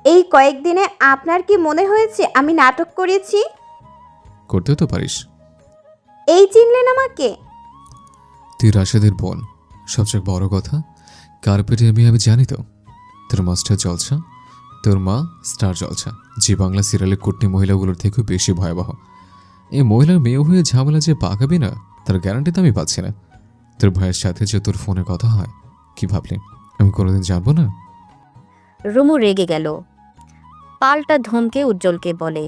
S5: এই কয়েকদিনে আপনার কি মনে হয়েছে আমি নাটক করেছি?
S6: করতেও তো পারিস।
S5: এই চিনলেন আমাকে?
S6: তুই রাশেদের বোন। সবচেয়ে বড় কথা, কার্পেটে আমি জানি তো। তোর মাস্টার জলসা, তোর মা স্টার জলসা, জি বাংলা সিরিয়ালের কুটনি মহিলাগুলোর থেকেও বেশি ভয়াবহ। এই মহিলার মেয়ে হয়ে ঝামেলা যে পাকাবি না, তার গ্যারান্টি তো আমি পাচ্ছি না। তোর ভাইয়ের সাথে যে তোর ফোনে কথা হয়, কি ভাবলি আমি কোনোদিন জানবো না?
S9: রুমু রেগে গেল। পাল্টা ধমকে উজ্জ্বলকে বলে,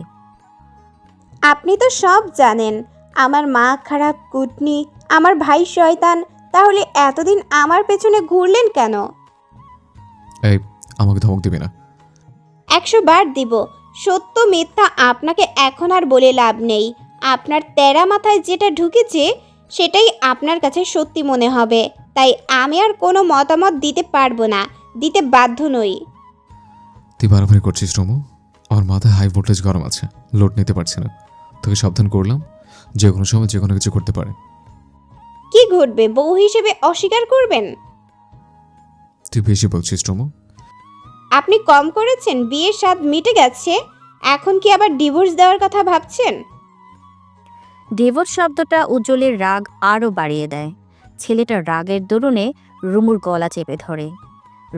S5: আপনি তো সব জানেন। আমার মা খারাপ, কুটনি, আমার ভাই শয়তান। তাহলে এতদিন আমার পেছনে ঘুরলেন কেন?
S6: এই, আমাকে ধমক দিবি না।
S5: 100 বার দিব। সত্য মিথ্যা আপনাকে এখন আর বলে লাভ নেই। আপনার তেরা মাথায় যেটা ঢুকেছে সেটাই আপনার কাছে সত্যি মনে হবে। তাই আমি আর কোনো মতামত দিতে পারবো না, দিতে বাধ্য নই।
S6: তুই বারবারই করছিস রুমু। আমার মাথায় হাই ভোল্টেজ গরম আছে, লোড নিতে পারছি না। তোকে সাবধান করলাম, যে কোনো সময় যে কোনো কিছু করতে পারে।
S5: কি ঘটবে? বউ হিসেবে অস্বীকার করবেন?
S6: তুই বেশি বলছিস রুমু।
S5: আপনি কম করেছেন? বিয়ের স্বাদ মিটে গেছে, এখন কি আবার ডিভোর্স দেওয়ার কথা ভাবছেন?
S9: ডিভোর্স শব্দটা উজ্জ্বলের রাগ আরও বাড়িয়ে দেয়। ছেলেটার রাগের দরুনে রুমুর গলা চেপে ধরে।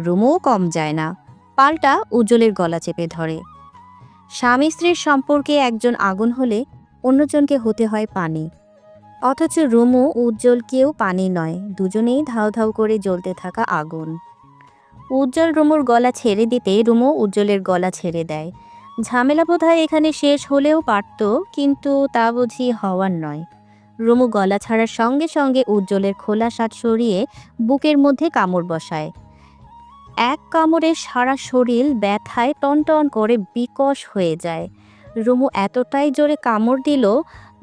S9: রুমুও কম যায় না, পাল্টা উজ্জ্বলের গলা চেপে ধরে। স্বামী স্ত্রীর সম্পর্কে একজন আগুন হলে অন্যজনকে হতে হয় পানি। অথচ রুমু উজ্জ্বল কেউ পানি নয়, দুজনেই ধাউ ধাউ করে জ্বলতে থাকা আগুন। উজ্জ্বল রুমুর গলা ছেড়ে দিতে রুমু উজ্জ্বলের গলা ছেড়ে দেয়। ঝামেলা বোধহয় এখানে শেষ হলেও পারত, কিন্তু তা বুঝি হওয়ার নয়। রুমু গলা ছাড়ার সঙ্গে সঙ্গে উজ্জ্বলের খোলা শার্ট সরিয়ে বুকের মধ্যে কামড় বসায়। এক কামড়ে সারা শরীর ব্যথায় টনটন করে বিকশ হয়ে যায়। রুমু এতটাই জোরে কামড় দিল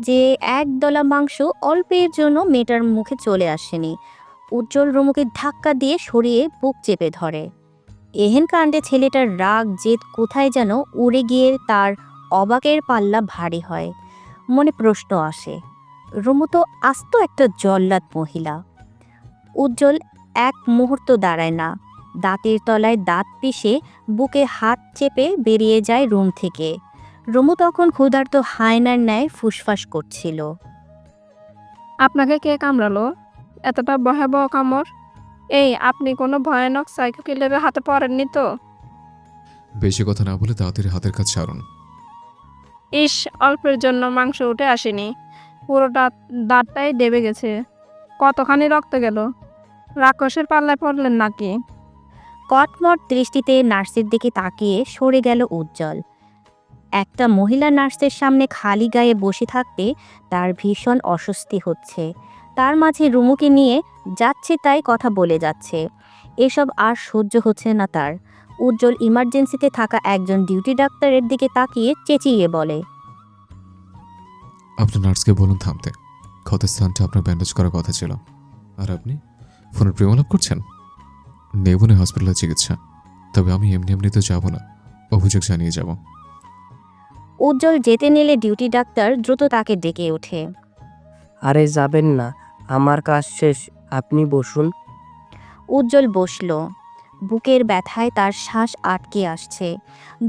S9: যে এক দলা মাংস অল্পের জন্য মেয়েটার মুখে চলে আসেনি। উজ্জ্বল রুমুকে ধাক্কা দিয়ে সরিয়ে বুক চেপে ধরে। এহেন কাণ্ডে ছেলেটার রাগ জেদ কোথায় যেন উড়ে গিয়ে তার অবাকের পাল্লা ভারী হয়। মনে প্রশ্ন আসে, রুমু তো আস্ত একটা জল্লাদ মহিলা। উজ্জ্বল এক মুহূর্ত দাঁড়ায় না। দাঁতের তলায় দাঁত পিষে বুকে হাত চেপে বেরিয়ে যায় রুম থেকে। রুমু তখন ক্ষুধার্ত হায়নার ন্যায় ফুসফাস করছিল।
S3: আপনাকে কে কামড়ালো? এতটা ভয়াবহ কামড়? এই, আপনি কোনো ভয়ানক সাইকো কিলারের হাতে পড়েননি তো?
S6: বেশি কথা না বলে তাড়াতাড়ি হাতের কাজ ছাড়ুন।
S3: ইস, অল্পের জন্য মাংস উঠে আসেনি, পুরো দাঁতটাই দেবে গেছে। কতখানি রক্ত গেল? রাক্ষসের পাল্লায় পড়লেন নাকি?
S9: কটমট দৃষ্টিতে নার্সের দিকে তাকিয়ে সরে গেল উজ্জ্বল। একটা মহিলা নার্সের সামনে খালি গায়ে বসে থাকতে তার ভীষণ অস্বস্তি হচ্ছে। তার মাঝে রুমুকে নিয়ে যাচ্ছে তাই কথা বলে যাচ্ছে। এসব আর সহ্য হচ্ছে না তার। উজ্জ্বল ইমার্জেন্সিতে থাকা একজন ডিউটি ডাক্তারের দিকে তাকিয়ে চেঁচিয়ে বলে,
S6: আপনার নার্সকে বলুন থামতে। ক্ষতের স্থানটা আপনার ব্যান্ডেজ করার কথা ছিল, আর আপনি ফোনে প্রেমালাপ করছেন। নেব না হসপিটালে চিকিৎসা, তবে আমি এমনিতে যাব না, অভিযোগ জানিয়ে যাব।
S9: উজ্জ্বল যেতে নিলে ডিউটি ডাক্তার দ্রুত তাকে ডেকে ওঠে।
S10: আরে যাবেন না, আমার কাজ শেষ, আপনি বসুন।
S9: উজ্জ্বল বসল। বুকের ব্যথায় তার শ্বাস আটকে আসছে,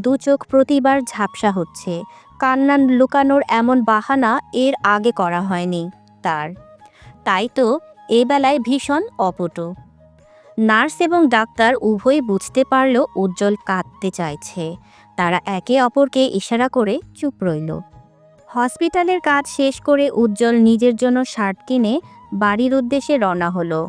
S9: দু চোখ প্রতিবার ঝাপসা হচ্ছে। কান্না লুকানোর এমন বাহানা এর আগে করা হয়নি তার, তাই তো এ বেলায় ভীষণ অপটু। নার্স এবং ডাক্তার উভয়ই বুঝতে পারল উজ্জ্বল কাঁদতে চাইছে। তারা একে অপরকে ইশারা করে চুপ রইল। হসপিটালের কাজ শেষ করে উজ্জ্বল নিজের জন্য শার্ট কিনে বাড়ির উদ্দেশ্যে রওনা হলো।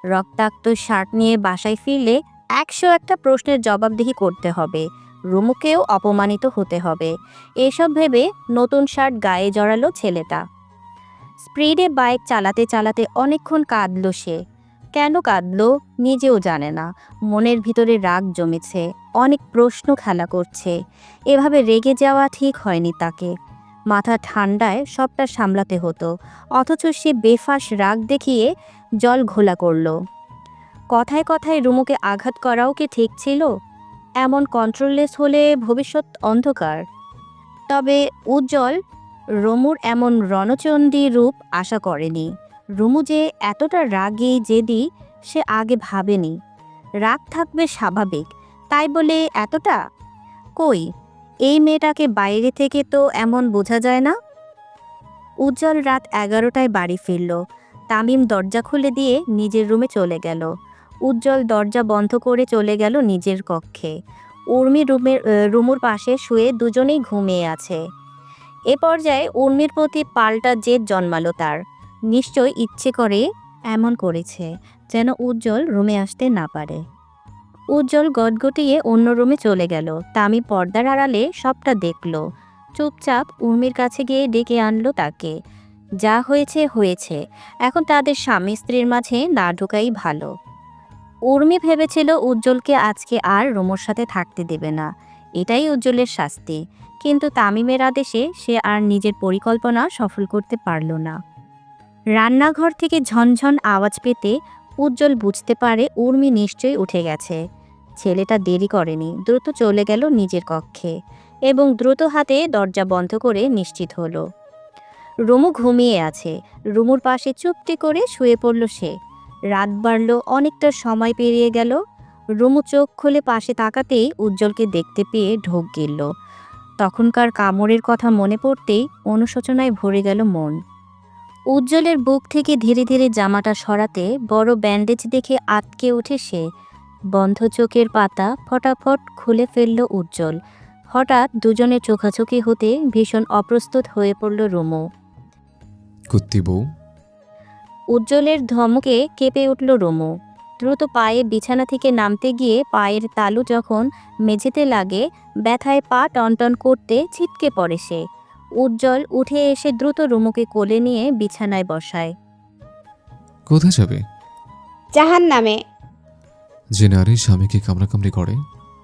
S9: রক্তাক্ত শার্ট নিয়ে বাসায় ফিরলে 101টা প্রশ্নের জবাবদিহি করতে হবে, রুমুকেও অপমানিত হতে হবে। এসব ভেবে নতুন শার্ট গায়ে জড়ালো ছেলেটা। স্পিডে বাইক চালাতে চালাতে অনেকক্ষণ কাঁদল সে। কেন কাঁদলো নিজেও জানে না। মনের ভিতরে রাগ জমেছে, অনেক প্রশ্ন খেলা করছে। এভাবে রেগে যাওয়া ঠিক হয়নি তাকে। মাথা ঠান্ডায় সবটা সামলাতে হতো, অথচ সে বেফাঁস রাগ দেখিয়ে জল ঘোলা করল। কথায় কথায় রুমুকে আঘাত করাও কি ঠিক ছিল? এমন কন্ট্রোললেস হলে ভবিষ্যৎ অন্ধকার। তবে উজ্জ্বল রুমুর এমন রণচণ্ডী রূপ আশা করেনি। রুমু যে এতটা রাগী জেদি সে আগে ভাবেনি। রাগ থাকবে স্বাভাবিক, তাই বলে এতটা? কই, এই মেয়েটাকে বাইরে থেকে তো এমন বোঝা যায় না। উজ্জ্বল রাত 11টায় বাড়ি ফিরল। তামিম দরজা খুলে দিয়ে নিজের রুমে চলে গেল। উজ্জ্বল দরজা বন্ধ করে চলে গেল নিজের কক্ষে। উর্মি রুমুর পাশে শুয়ে দুজনেই ঘুমিয়ে আছে। এ পর্যায়ে উর্মির প্রতি পাল্টা জেদ জন্মালো তার। নিশ্চয় ইচ্ছে করে এমন করেছে যেন উজ্জ্বল রুমে আসতে না পারে। উজ্জ্বল গটগটিয়ে অন্য রুমে চলে গেল। তামিম পর্দার আড়ালে সবটা দেখল। চুপচাপ উর্মির কাছে গিয়ে ডেকে আনলো তাকে। যা হয়েছে হয়েছে, এখন তাদের স্বামী স্ত্রীর মাঝে না ঢোকাই ভালো। উর্মি ভেবেছিল উজ্জ্বলকে আজকে আর রুমুর সাথে থাকতে দেবে না, এটাই উজ্জ্বলের শাস্তি। কিন্তু তামিমের আদেশে সে আর নিজের পরিকল্পনা সফল করতে পারল না। রান্নাঘর থেকে ঝনঝন আওয়াজ পেতে উজ্জ্বল বুঝতে পারে উর্মি নিশ্চয়ই উঠে গেছে। ছেলেটা দেরি করেনি, দ্রুত চলে গেল নিজের কক্ষে এবং দ্রুত হাতে দরজা বন্ধ করে নিশ্চিত হলো রুমু ঘুমিয়ে আছে। রুমুর পাশে চুপটি করে শুয়ে পড়ল সে। রাত বাড়ল, অনেকটা সময় পেরিয়ে গেল। রুমু চোখ খুলে পাশে তাকাতেই উজ্জ্বলকে দেখতে পেয়ে ঢোক গিলল। তখনকার কামড়ের কথা মনে পড়তেই অনুশোচনায় ভরে গেল মন। উজ্জ্বলের বুক থেকে ধীরে ধীরে জামাটা সরাতে বড় ব্যান্ডেজ দেখে আটকে উঠে সে। বন্ধ চোখের পাতা ফটাফট খুলে ফেলল উজ্জ্বল। হঠাৎ দুজনের চোখাচোখি হতে ভীষণ অপ্রস্তুত হয়ে পড়ল রুমু।
S6: কুত্তি বউ।
S9: উজ্জ্বলের ধমকে কেঁপে উঠল রুমু। দ্রুত পায়ে বিছানা থেকে নামতে গিয়ে পায়ের তালু যখন মেঝেতে লাগে, ব্যথায় পা টনটন করতে ছিটকে পড়ে সে। উজ্জ্বল উঠে এসে দ্রুত রুমুকে কোলে নিয়ে বিছানায় বসায়।
S6: কোথায় যাবে?
S5: জাহান্নামে।
S6: যে নারী স্বামীকে কামড়াকামড়ি করে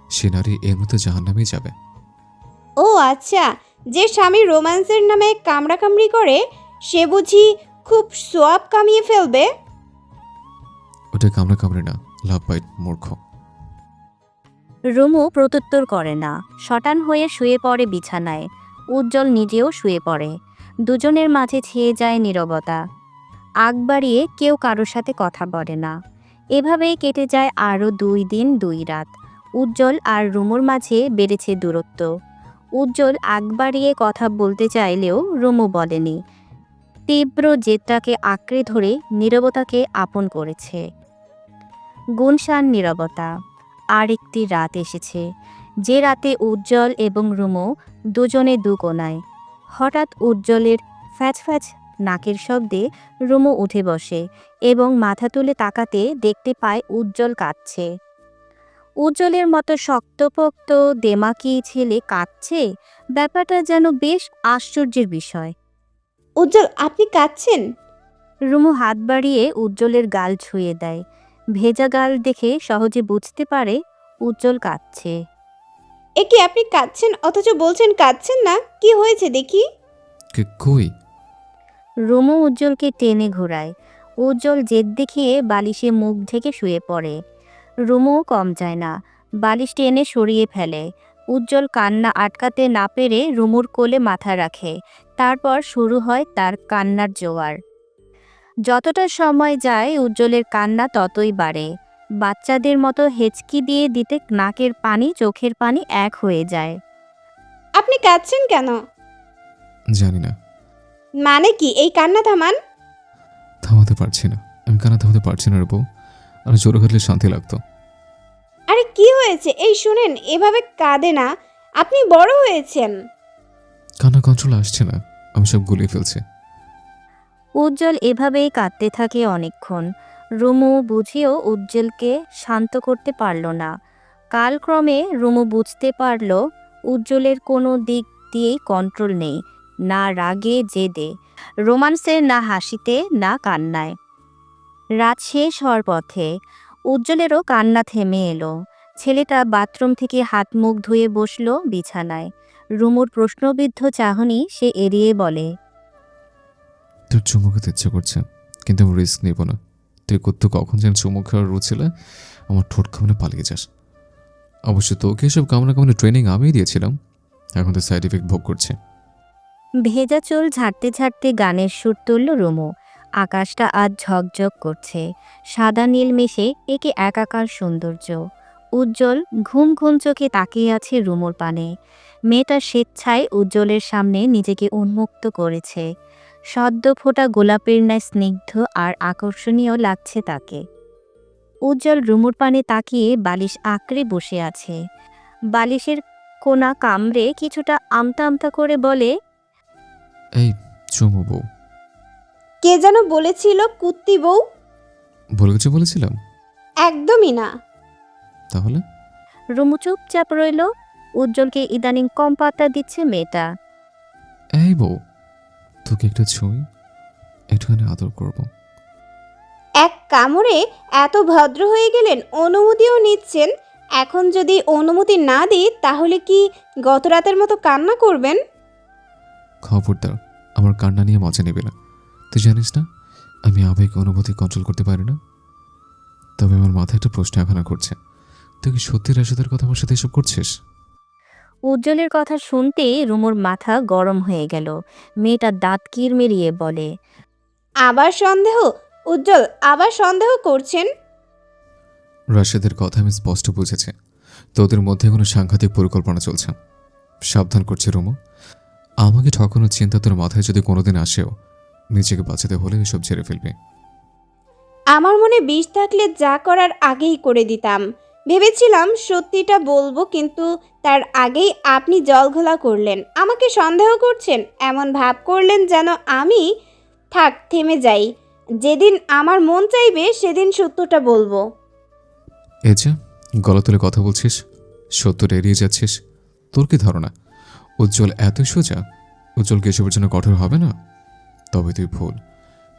S6: সে নারী এমনিতে জাহান্নামেই যাবে।
S5: ও আচ্ছা, যে স্বামী রোম্যান্সের নামে কামড়াকামড়ি করে সে বুঝি খুব সোয়াব কামিয়ে ফেলবে?
S6: ওটা কামড়াকামড়ি না, লাভ বাইট, মূর্খ।
S9: রুমু প্রত্যুত্তর করে না, শটান হয়ে শুয়ে পড়ে বিছানায়। উজ্জ্বল নিজেও শুয়ে পড়ে। দুজনের মাঝে ছেয়ে যায় নীরবতা। আগ বাড়িয়ে কেউ কারোর সাথে কথা বলে না। এভাবেই কেটে যায় আরও 2 দিন 2 রাত। উজ্জ্বল আর রুমুর মাঝে বেড়েছে দূরত্ব। উজ্জ্বল আগ বাড়িয়ে কথা বলতে চাইলেও রুমু বলেনি। তীব্র জেদটাকে আঁকড়ে ধরে নীরবতাকে আপন করেছে। গুনশান নীরবতা। আরেকটি রাত এসেছে, যে রাতে উজ্জ্বল এবং রুমু দুজনে দু কোণায়। হঠাৎ উজ্জ্বলের ফ্যাচ ফ্যাচ নাকের শব্দে রুমু উঠে বসে এবং মাথা তুলে তাকাতে দেখতে পায় উজ্জ্বল কাঁদছে। উজ্জ্বলের মতো শক্তপোক্ত দেমাকি ছেলে কাঁদছে, ব্যাপারটা যেন বেশ আশ্চর্যের বিষয়।
S5: উজ্জ্বল, আপনি কাঁদছেন?
S9: রুমু হাত বাড়িয়ে উজ্জ্বলের গাল ছুঁয়ে দেয়। ভেজা গাল দেখে সহজে বুঝতে পারে উজ্জ্বল কাঁদছে।
S5: এ কি, আপনি কাঁদছেন অথচ বলছেন কাঁদছেন না? কি হয়েছে দেখি?
S6: কই?
S9: রুমু উজ্জ্বলকে টেনে ঘোরায়। উজ্জ্বল জেদ দেখিয়ে বালিশে মুখ ঢেকে শুয়ে পড়ে। রুমুও কম যায় না, বালিশ টেনে সরিয়ে ফেলে। উজ্জ্বল কান্না আটকাতে না পেরে রুমুর কোলে মাথা রাখে। তারপর শুরু হয় তার কান্নার জোয়ার। যতটা সময় যায় উজ্জ্বলের কান্না ততই বাড়ে। বাচ্চাদের মতো হেঁচকি দিয়ে দিতে নাকের পানি চোখের পানি এক হয়ে যায়।
S5: আপনি কাঁদছেন কেন?
S6: জানি না,
S5: মানে কি? এই কান্না থামান।
S6: থামাতে পারছি না। আমি কান্না থামাতে পারছি না রে বউ। আর জোরে কাটলে শান্তি লাগতো।
S5: আরে কি হয়েছে? এই শুনেন, এভাবে কাঁদে না, আপনি বড় হয়েছেন।
S6: কান্না কন্ট্রোল আসছে না, আমি সব গুলিয়ে ফেলছি।
S9: উজ্জ্বল এভাবেই কাঁদতে থাকে অনেকক্ষণ। রুমু বুঝিয়েও উজ্জ্বলকে শান্ত করতে পারল না। কালক্রমে রুমু বুঝতে পারল উজ্জ্বলের কোনো দিক দিয়েই কন্ট্রোল নেই, না রাগে জেদে, রোমান্সে, না হাসিতে, না কান্নায়। রাত শেষ হওয়ার পথে উজ্জ্বলেরও কান্না থেমে এলো। ছেলেটা বাথরুম থেকে হাত মুখ ধুয়ে বসল বিছানায়। রুমুর প্রশ্নবিদ্ধ চাহনি সে এড়িয়ে বলে,
S6: তোর চুমু খেতে ইচ্ছে করছে, কিন্তু আমি রিস্ক নেব না। তুই করতে কখন যেন চুমু খাওয়ার রুছিলে আমার ঠোঁট কামড়ে পালিয়ে যাস। অবশ্য তোকে এসব কামড়া কামড়ে ট্রেনিং আমিই দিয়েছিলাম, এখন তো সাইড এফেক্ট ভোগ করছে।
S9: ভেজা চুল ঝাড়তে ঝাড়তে গানের সুর তুলল রুমু। আকাশটা আজ ঝকঝক করছে, সাদা নীল মেশে একে একাকার সৌন্দর্য। উজ্জ্বল ঘুম ঘুম চোখে তাকিয়ে আছে রুমুর পানে। মেয়েটা স্বেচ্ছায় উজ্জ্বলের সামনে নিজেকে উন্মুক্ত করেছে। সদ্য ফোটা গোলাপের ন্যায় স্নিগ্ধ আর আকর্ষণীয় লাগছে তাকে। উজ্জ্বল রুমুর পানে তাকিয়ে বালিশ আঁকড়ে বসে আছে। বালিশের কোনা কামড়ে কিছুটা আমতা আমতা করে বলে,
S6: এই চুমু বউ।
S5: কে যেন বলেছিল কুত্তি বউ?
S6: বলেছিলাম?
S5: একদমই না।
S6: তাহলে?
S9: রুমু চুপচাপ রইল। উজ্জ্বলকে ইদানিং কম পাত্তা দিচ্ছে মেয়েটা।
S6: এই বউ, তোকে একটু ছুঁই, একটুখানি আদর করব।
S5: এক কামড়ে এত ভদ্র হয়ে গেলেন, অনুমতিও নিচ্ছেন। এখন যদি অনুমতি না দিই তাহলে কি গত রাতের মতো কান্না করবেন?
S6: খবরদার আমার কান্না নিয়ে মজা নেবে না। তুই জানিস না আমি আবেগ অনুভূতি কন্ট্রোল করতে পারি না। তবে আমার মাথায় একটা প্রশ্ন এখন করছে, তুই কি সত্যি রাশেদের কথা আমার সাথে এসব করছিস?
S9: উজ্জ্বলের কথা শুনতে রুমুর মাথা গরম হয়ে গেল। মেয়েটা দাঁত কিরমিরিয়ে বলে,
S5: আবার সন্দেহ? উজ্জ্বল, আবার সন্দেহ করছেন?
S6: রাশেদের কথা আমি স্পষ্ট বুঝেছি, তোদের মধ্যে কোনো সাংঘাতিক পরিকল্পনা চলছে। সাবধান করছে রুমু, আমাকে ঠকানোর চিন্তা তোর মাথায় যদি কোনোদিন আসেও নিজেকে বাঁচাতে হলে এসব ছেড়ে ফেলবি।
S5: আমার মনে বিষ থাকলে যা করার আগেই করে দিতাম। ভেবেছিলাম সত্যিটা বলবো, কিন্তু তার আগেই আপনি জলঘোলা করলেন। আমাকে সন্দেহ করছেন, এমন ভাব করলেন যেন আমি থেমে যাই। যেদিন আমার মন চাইবে সেদিন সত্যটা বলবো।
S6: এই যে গলা তুলে কথা বলছিস, সত্যটা এড়িয়ে যাচ্ছিস। তোর কি ধারণা উজ্জ্বল এতই সোজা? উজ্জ্বলকে এসবের জন্য কঠোর হবে না? তবে তুই ভুল।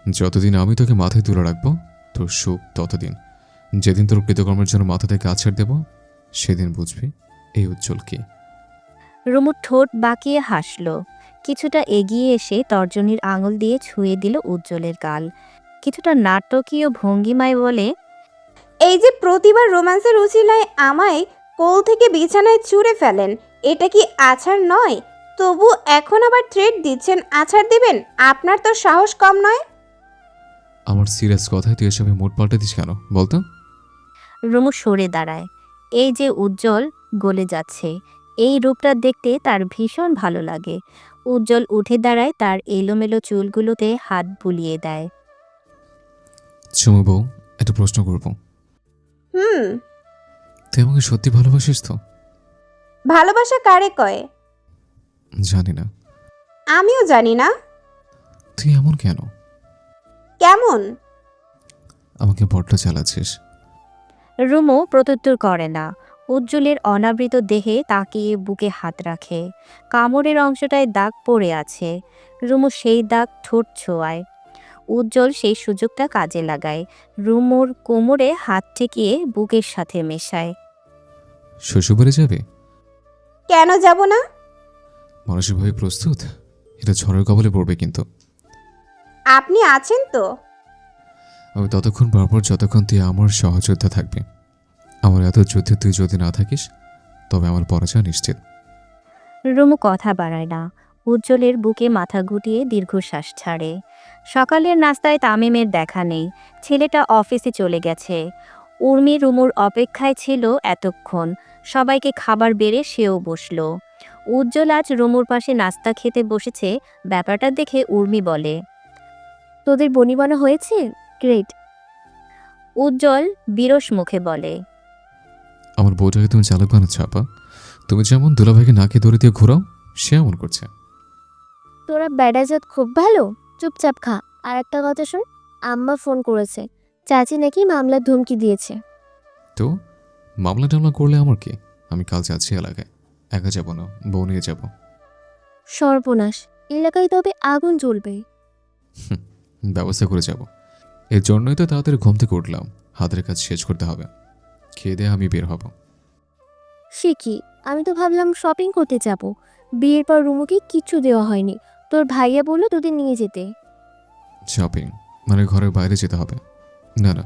S6: যতদিন আমি তোকে মাথায় তুলে রাখবো তোর সুখ ততদিন। যেদিন তোর কৃতকর্মের জন্য মাথা থেকে আছাড় দেব সেদিন বুঝবি এই উজ্জ্বল কি।
S9: রুমু ঠোঁট বাঁকিয়ে হাসল। কিছুটা এগিয়ে এসে তর্জনীর আঙুল দিয়ে ছুঁয়ে দিল উজ্জ্বলের গাল। কিছুটা নাটকীয় ভঙ্গিমায় বলে,
S5: এই যে প্রতিবার রোম্যান্সের উছিলায় আমায় কোল থেকে বিছানায় ছুঁড়ে ফেলেন, এটা কি আছাড় নয়? তবু এখন আবার থ্রেট দিচ্ছেন আছাড় দিবেন? আপনার তো সাহস কম নয়।
S6: আমার আমার সিরিয়াস কথায় তুই এসবে মোট পাল্টে দিস কেন বলতো?
S9: রুমু সরে দাঁড়ায়। এই যে উজ্জ্বল গলে যাচ্ছে, এই রূপটা দেখতে তার ভীষণ ভালো লাগে। উজ্জ্বল উঠে দাঁড়ায়, তার এলোমেলো চুলগুলোতে হাত বুলিয়ে দেয়।
S6: চুমু বউ, একটা প্রশ্ন করবো।
S5: হুম।
S6: তুই আমাকে সত্যি ভালোবাসিস তো?
S5: ভালোবাসা কারে কয়?
S6: জানি না।
S5: আমিও জানি না।
S6: তুই এমন কেন?
S5: কেমন?
S6: আমাকে বড্ড জ্বালাচ্ছিস।
S9: রুমু প্রত্যুত্তর করে না। উজ্জ্বলের অনাবৃত দেহে তাকিয়ে বুকে হাত রাখে। কামড়ের অংশটায় দাগ পড়ে আছে। রুমু সেই দাগ ঠোঁট ছোঁয়ায়। উজ্জ্বল সেই সুযোগটা কাজে লাগায়। রুমুর কোমরে হাত ঠেকিয়ে বুকের সাথে মেশায়।
S6: শ্বশুরবাড়ি যাবে?
S5: কেন যাব না?
S6: মানসিকভাবে প্রস্তুত? এটা ঝড়ের কবলে পড়বে কিন্তু।
S5: আপনি আছেন তো?
S6: আমি ততক্ষণ বরাবর যতক্ষণ তুই আমার সহযোদ্ধা থাকবি। আমার এত যুদ্ধে তুই যদি না থাকিস তবে আমার পরাজয় নিশ্চিত।
S9: রুমু কথা বাড়ায় না। উজ্জ্বলের বুকে মাথা গুটিয়ে দীর্ঘশ্বাস ছাড়ে। সকালের নাস্তায় তামিমের দেখা নেই। ছেলেটা অফিসে চলে গেছে। উর্মি রুমুর অপেক্ষায় ছিল এতক্ষণ। সবাইকে খাবার বেড়ে সেও বসল। উজ্জ্বল আজ রুমুর পাশে নাস্তা খেতে বসেছে। ব্যাপারটা দেখে উর্মি বলে, তোদের বনিবনা হয়েছে? গ্রেট। উজ্জ্বল বিরস মুখে বলে,
S6: আমার বউটাকে তুমি চালাক বানাচ্ছ আপা। তুমি যেমন দুলাভাইকে নাকে দড়ি দিয়ে ঘোরাও, সে এমন করছে।
S11: তোরা বেড়াজাত খুব ভালো, চুপচাপ খা। আর একটা কথা শোন, আম্মা ফোন করেছে, চাচি নাকি মামলার ধমকি দিয়েছে।
S6: তো মামলা টামলা করলে আমার কি? আমি কাল যাচ্ছি এলাকায়, একা যাব না, বউ নিয়ে যাব।
S11: সর্বনাশ, এলাকায় তবে আগুন জ্বলবে।
S6: ব্যবস্থা করে যাব। এর জন্যই তো তাড়াতাড়ি ঘুম থেকে উঠলাম, হাতের কাজ শেষ করতে হবে। খেয়ে দিয়ে আমি বের হব।
S11: সে কি, আমি তো ভাবলাম শপিং করতে যাব। বিয়ের পর রুমুকে কিচ্ছু দেওয়া হয়নি, তোর ভাইয়া বললো তোদের নিয়ে যেতে।
S6: শপিং মানে ঘরের বাইরে যেতে হবে? না না,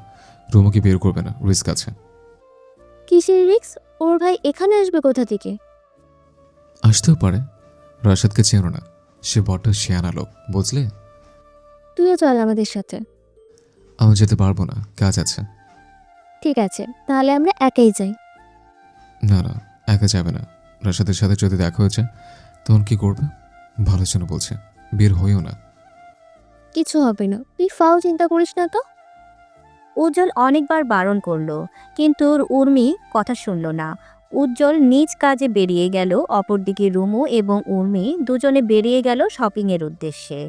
S6: রুমুকে বের করবে না, রিস্ক আছে।
S11: কিসের রিক্স? ওর ভাই এখানে আসবে কোথা থেকে?
S6: আসতেও পারে। রাশাদকে চেনো না, সে বড্ড শেয়ানা লোক, বুঝলে?
S11: তুইও চল আমাদের সাথে।
S6: আমি যেতে পারবো না, কাজ আছে।
S11: ঠিক আছে, তাহলে আমরা একাই যাই।
S6: না না, একা যাবে না। রাশাদের সাথে যদি দেখা হয়েছে তখন কি করবে? ভালোর জন্য বলছে, বের হইও না।
S11: কিছু হবে না, তুই ফাও চিন্তা করিস না তো।
S9: উজ্জ্বল অনেকবার বারণ করলো, কিন্তু উর্মি কথা শুনল না। উজ্জ্বল নিজ কাজে বেরিয়ে গেল। অপরদিকে রুমু এবং উর্মি দুজনে বেরিয়ে গেল শপিংয়ের উদ্দেশ্যে।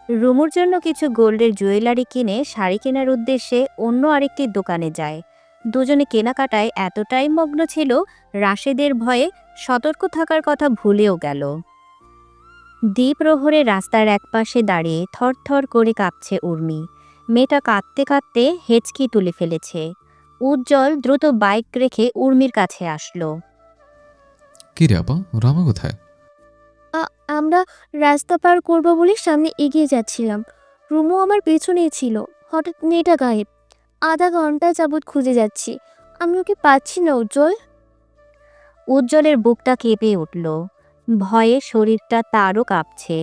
S9: রুমুর জন্য কিছু গোল্ডের জুয়েলারি কিনে শাড়ি কেনার উদ্দেশ্যে অন্য আরেকটি দোকানে যায়। দুজনে কেনাকাটায় এতটাই মগ্ন ছিল, রাশেদের ভয়ে সতর্ক থাকার কথা ভুলেও গেল। দ্বীপ্রহরে রাস্তার একপাশে দাঁড়িয়ে থরথর করে কাঁপছে উর্মি। মেয়েটা কাঁদতে কাঁদতে হেঁচকি তুলে ফেলেছে। উজ্জ্বল দ্রুত বাইক রেখে উর্মির কাছে আসলো।
S6: কি রে আপা, রামা কোথায়?
S11: আমরা রাস্তা পার করবো বলে সামনে এগিয়ে যাচ্ছিলাম, রুমু আমার পেছনেই ছিল, হঠাৎ মেয়েটা গায়েব। আধা ঘন্টা যাবৎ খুঁজে যাচ্ছি, আমি ওকে পাচ্ছি না। উজ্জ্বল।
S9: উজ্জ্বলের বুকটা কেঁপে উঠল। ভয়ে শরীরটা তারও কাঁপছে।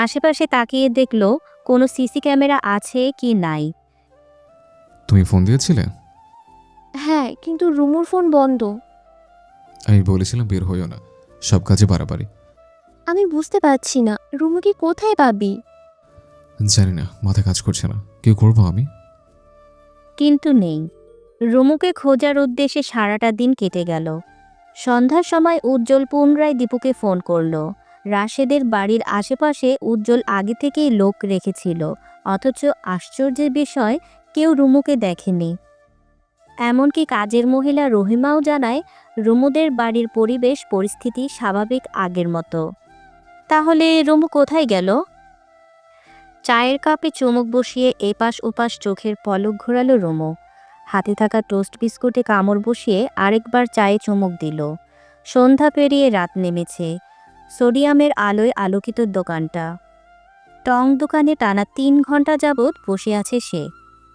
S9: আশেপাশে তাকিয়ে দেখল কোনো সিসি ক্যামেরা আছে কি নাই।
S6: তুমি ফোন দিয়েছিলে?
S11: হ্যাঁ, কিন্তু রুমুর ফোন বন্ধ।
S6: আমি বলেছিলাম বের হইও না, সব কাজে বাড়াবাড়ি।
S11: আমি বুঝতে পারছি না রুমুকে কোথায় পাবি।
S6: জানি না, মাথা কাজ করছে না, কি করবো আমি।
S9: কিন্তু নেই। রুমুকে খোঁজার উদ্দেশ্যে সারাটা দিন কেটে গেল। সন্ধ্যার সময় উজ্জ্বল পুনরায় দীপুকে ফোন করল। রাশেদের বাড়ির আশেপাশে উজ্জ্বল আগে থেকেই লোক রেখেছিল, অথচ আশ্চর্যের বিষয় কেউ রুমুকে দেখেনি। এমনকি কাজের মহিলা রহিমাও জানায় রুমুদের বাড়ির পরিবেশ পরিস্থিতি স্বাভাবিক আগের মতো। তাহলে রুমু কোথায় গেল? চায়ের কাপে চুমুক বসিয়ে এপাশ ওপাশ চোখের পলক ঘোরালো রুমু। হাতে থাকা টোস্ট বিস্কুটে কামড় বসিয়ে আরেকবার চায়ে চুমুক দিল। সন্ধ্যা পেরিয়ে রাত নেমেছে। সোডিয়ামের আলোয় আলোকিত দোকানটা। টং দোকানে টানা 3 ঘন্টা যাবৎ বসে আছে সে।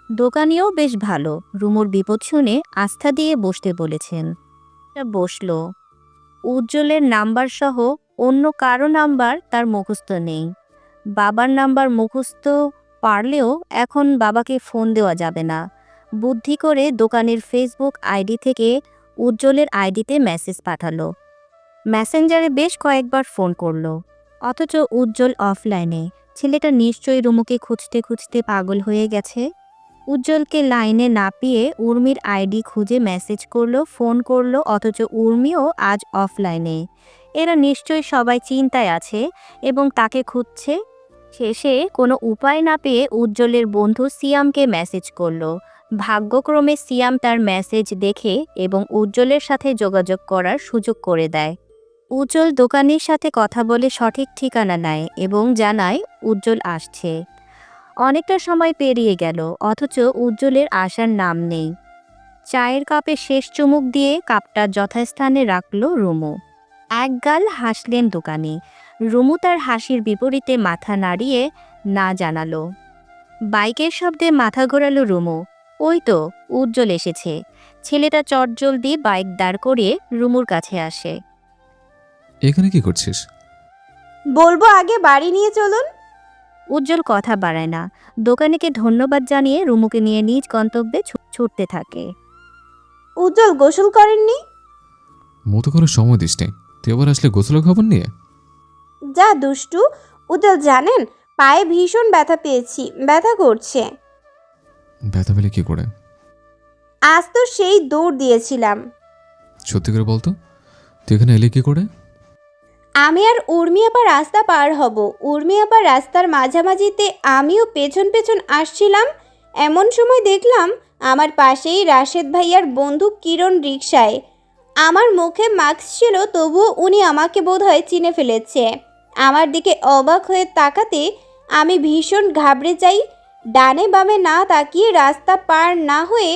S9: দোকানিও বেশ ভালো, রুমুর বিপদ শুনে আস্থা দিয়ে বসতে বলেছেন। বসল। উজ্জ্বলের নাম্বার সহ অন্য কারো নাম্বার তার মুখস্থ নেই। বাবার নাম্বার মুখস্থ পারলেও এখন বাবাকে ফোন দেওয়া যাবে না। বুদ্ধি করে দোকানের ফেসবুক আইডি থেকে উজ্জ্বলের আইডিতে মেসেজ পাঠালো। মেসেঞ্জারে বেশ কয়েকবার ফোন করলো, অথচ উজ্জ্বল অফলাইনে। ছেলেটা নিশ্চয়ই রুমুকে খুঁজতে খুঁজতে পাগল হয়ে গেছে। উজ্জ্বলকে লাইনে না পেয়ে উর্মির আইডি খুঁজে মেসেজ করলো, ফোন করলো, অথচ উর্মিও আজ অফলাইনে। এরা নিশ্চয়ই সবাই চিন্তায় আছে এবং তাকে খুঁজছে। শেষে কোনো উপায় না পেয়ে উজ্জ্বলের বন্ধু সিয়ামকে মেসেজ করলো। ভাগ্যক্রমে সিয়াম তার মেসেজ দেখে এবং উজ্জ্বলের সাথে যোগাযোগ করার সুযোগ করে দেয়। উজ্জ্বল দোকানির সাথে কথা বলে সঠিক ঠিকানা নেয় এবং জানায় উজ্জ্বল আসছে। অনেকটা সময় পেরিয়ে গেল, অথচ উজ্জ্বলের আসার নাম নেই। চায়ের কাপে শেষ চুমুক দিয়ে কাপটা যথাস্থানে রাখল রুমু। একগাল হাসলেন দোকানি। রুমু তার হাসির বিপরীতে মাথা নাড়িয়ে না জানালো। বাইকের শব্দে মাথা ঘোরালো রুমু। ওই তো উজ্জ্বল এসেছে। ছেলেটা চটজলদি বাইক দাঁড় করিয়ে রুমুর কাছে আসে।
S6: এখানে কি করছিস?
S5: বলবো আগে বাড়ি নিয়ে চলুন।
S9: উজ্জ্বল কথা বাড়ায় না। দোকানিকে ধন্যবাদ জানিয়ে রুমুকে নিয়ে নিজ গন্তব্যে ছুটতে থাকে।
S5: উজ্জ্বল গোসল করেননি?
S6: মতো করে সময় দিস নে, তুই আবার আসলে গোসলের খবর নিয়ে।
S5: যা দুষ্টু। উজ্জ্বল জানেন, পায়ে ভীষণ ব্যথা পেয়েছি, ব্যথা করছে।
S6: ব্যথা পেলে কি করে?
S5: আজ তো সেই দৌড় দিয়েছিলাম।
S6: সত্যি করে বলতো, তুই এখানে এলি কি করে?
S5: আমি আর উর্মি আপা রাস্তা পার হব। উর্মি আপা রাস্তার মাঝামাঝিতে আমিও পেছন পেছন আসছিলাম। এমন সময় দেখলাম আমার পাশেই রাশেদ ভাইয়ার বন্ধু কিরণ রিকশায়। আমার মুখে মাস্ক ছিল, তবুও উনি আমাকে বোধহয় চিনে ফেলেছে। আমার দিকে অবাক হয়ে তাকাতে আমি ভীষণ ঘাবড়ে যাই। ডানে বামে না তাকিয়ে রাস্তা পার না হয়ে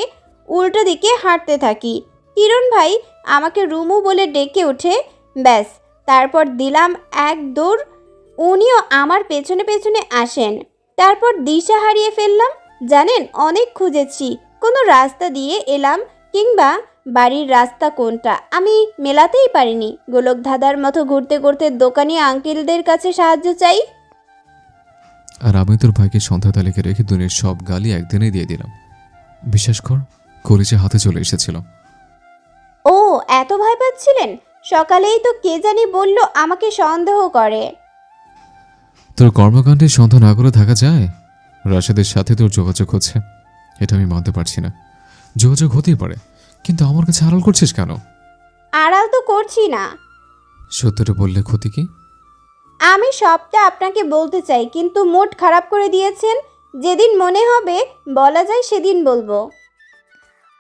S5: উল্টো দিকে হাঁটতে থাকি। কিরণ ভাই আমাকে রুমু বলে ডেকে ওঠে। ব্যাস, তারপর দিলাম এক দৌড়। উনিও আমার পেছনে পেছনে আসেন। তারপর দিশা হারিয়ে ফেললাম। জানেন, অনেক খুঁজেছি, কোনো রাস্তা দিয়ে এলাম কিংবা বাড়ির রাস্তা কোনটা আমি মেলাতেই পারিনি। গোলক ধাঁধার মতো ঘুরতে ঘুরতে দোকানি আঙ্কেলদের কাছে সাহায্য চাই।
S6: আর আমি তোর ভাইকে সন্ধ্যা তালিকা রেখে দুনিয়ার সব গালি একদিনেই দিয়ে দিলাম। বিশ্বাস কর, কলিজা হাতে চলে এসেছিল।
S5: ও, এত ভয় পাচ্ছিলেন? সকালেই তো কে জানি বলল আমাকে সন্দেহ করে।
S6: তোর কর্মকাণ্ডে সন্দেহ না করে থাকা যায়? রাশেদের সাথে তোর যোগাযোগ হচ্ছে, এটা আমি মানতে পারছি না। যোগাযোগ হতেই পারে, কিন্তু আমার কাছে আড়াল করছিস কেন?
S5: আড়াল তো করছি না।
S6: সত্যটা বললে ক্ষতি কি?
S5: আমি সবটা আপনাকে বলতে চাই, কিন্তু মুড খারাপ করে দিয়েছেন। যেদিন মনে হবে বলা যায় সেদিন বলবো।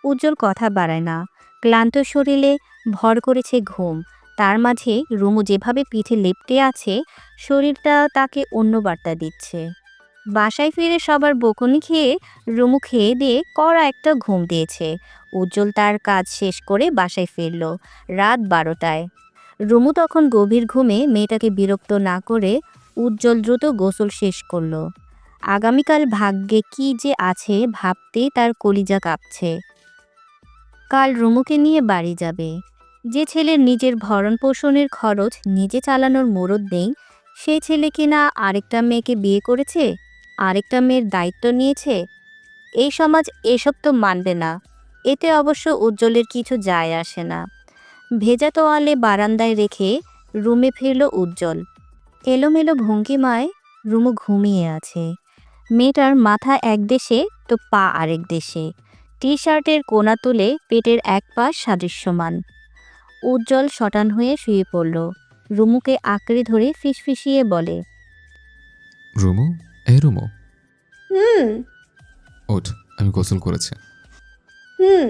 S9: উজ্জ্বল কথা বাড়ায় না। ক্লান্ত শরীরে ভর করেছে ঘুম। তার মাঝে রুমু যেভাবে পিঠে লেপ্টে আছে, শরীরটা তাকে অন্য বার্তা দিচ্ছে। বাসায় ফিরে সবার বকুনি খেয়ে রুমু খেয়ে দিয়ে কড়া একটা ঘুম দিয়েছে। উজ্জ্বল তার কাজ শেষ করে বাসায় ফিরল রাত 12টায়। রুমু তখন গভীর ঘুমে। মেয়েটাকে বিরক্ত না করে উজ্জ্বল দ্রুত গোসল শেষ করল। আগামীকাল ভাগ্যে কি যে আছে ভাবতেই তার কলিজা কাঁপছে। কাল রুমুকে নিয়ে বাড়ি যাবে। যে ছেলের নিজের ভরণ পোষণের খরচ নিজে চালানোর মুরদ নেই, সেই ছেলে কিনা আরেকটা মেয়েকে বিয়ে করেছে, আরেকটা মেয়ের দায়িত্ব নিয়েছে। এই সমাজ এসব তো মানবে না। এতে অবশ্য উজ্জ্বলের কিছু যায় আসে না। ভেজা তোয়ালে বারান্দায় রেখে রুমে ফিরল উজ্জ্বল। এলোমেলো ভঙ্গিমায় রুমু ঘুমিয়ে আছে। মেয়েটার মাথা এক দেশে তো পা আরেক দেশে। টি শার্টের কোনা তুলে পেটের এক পাশ সাদৃশ্যমান। উজ্জ্বল শটান হয়ে শুয়ে পড়ল। রুমুকে আঁকড়ে ধরে ফিসফিসিয়ে বলে,
S6: রুমু, এই রুমু,
S5: হুম
S6: ওঠ, আমি গোসল করেছি।
S5: হুম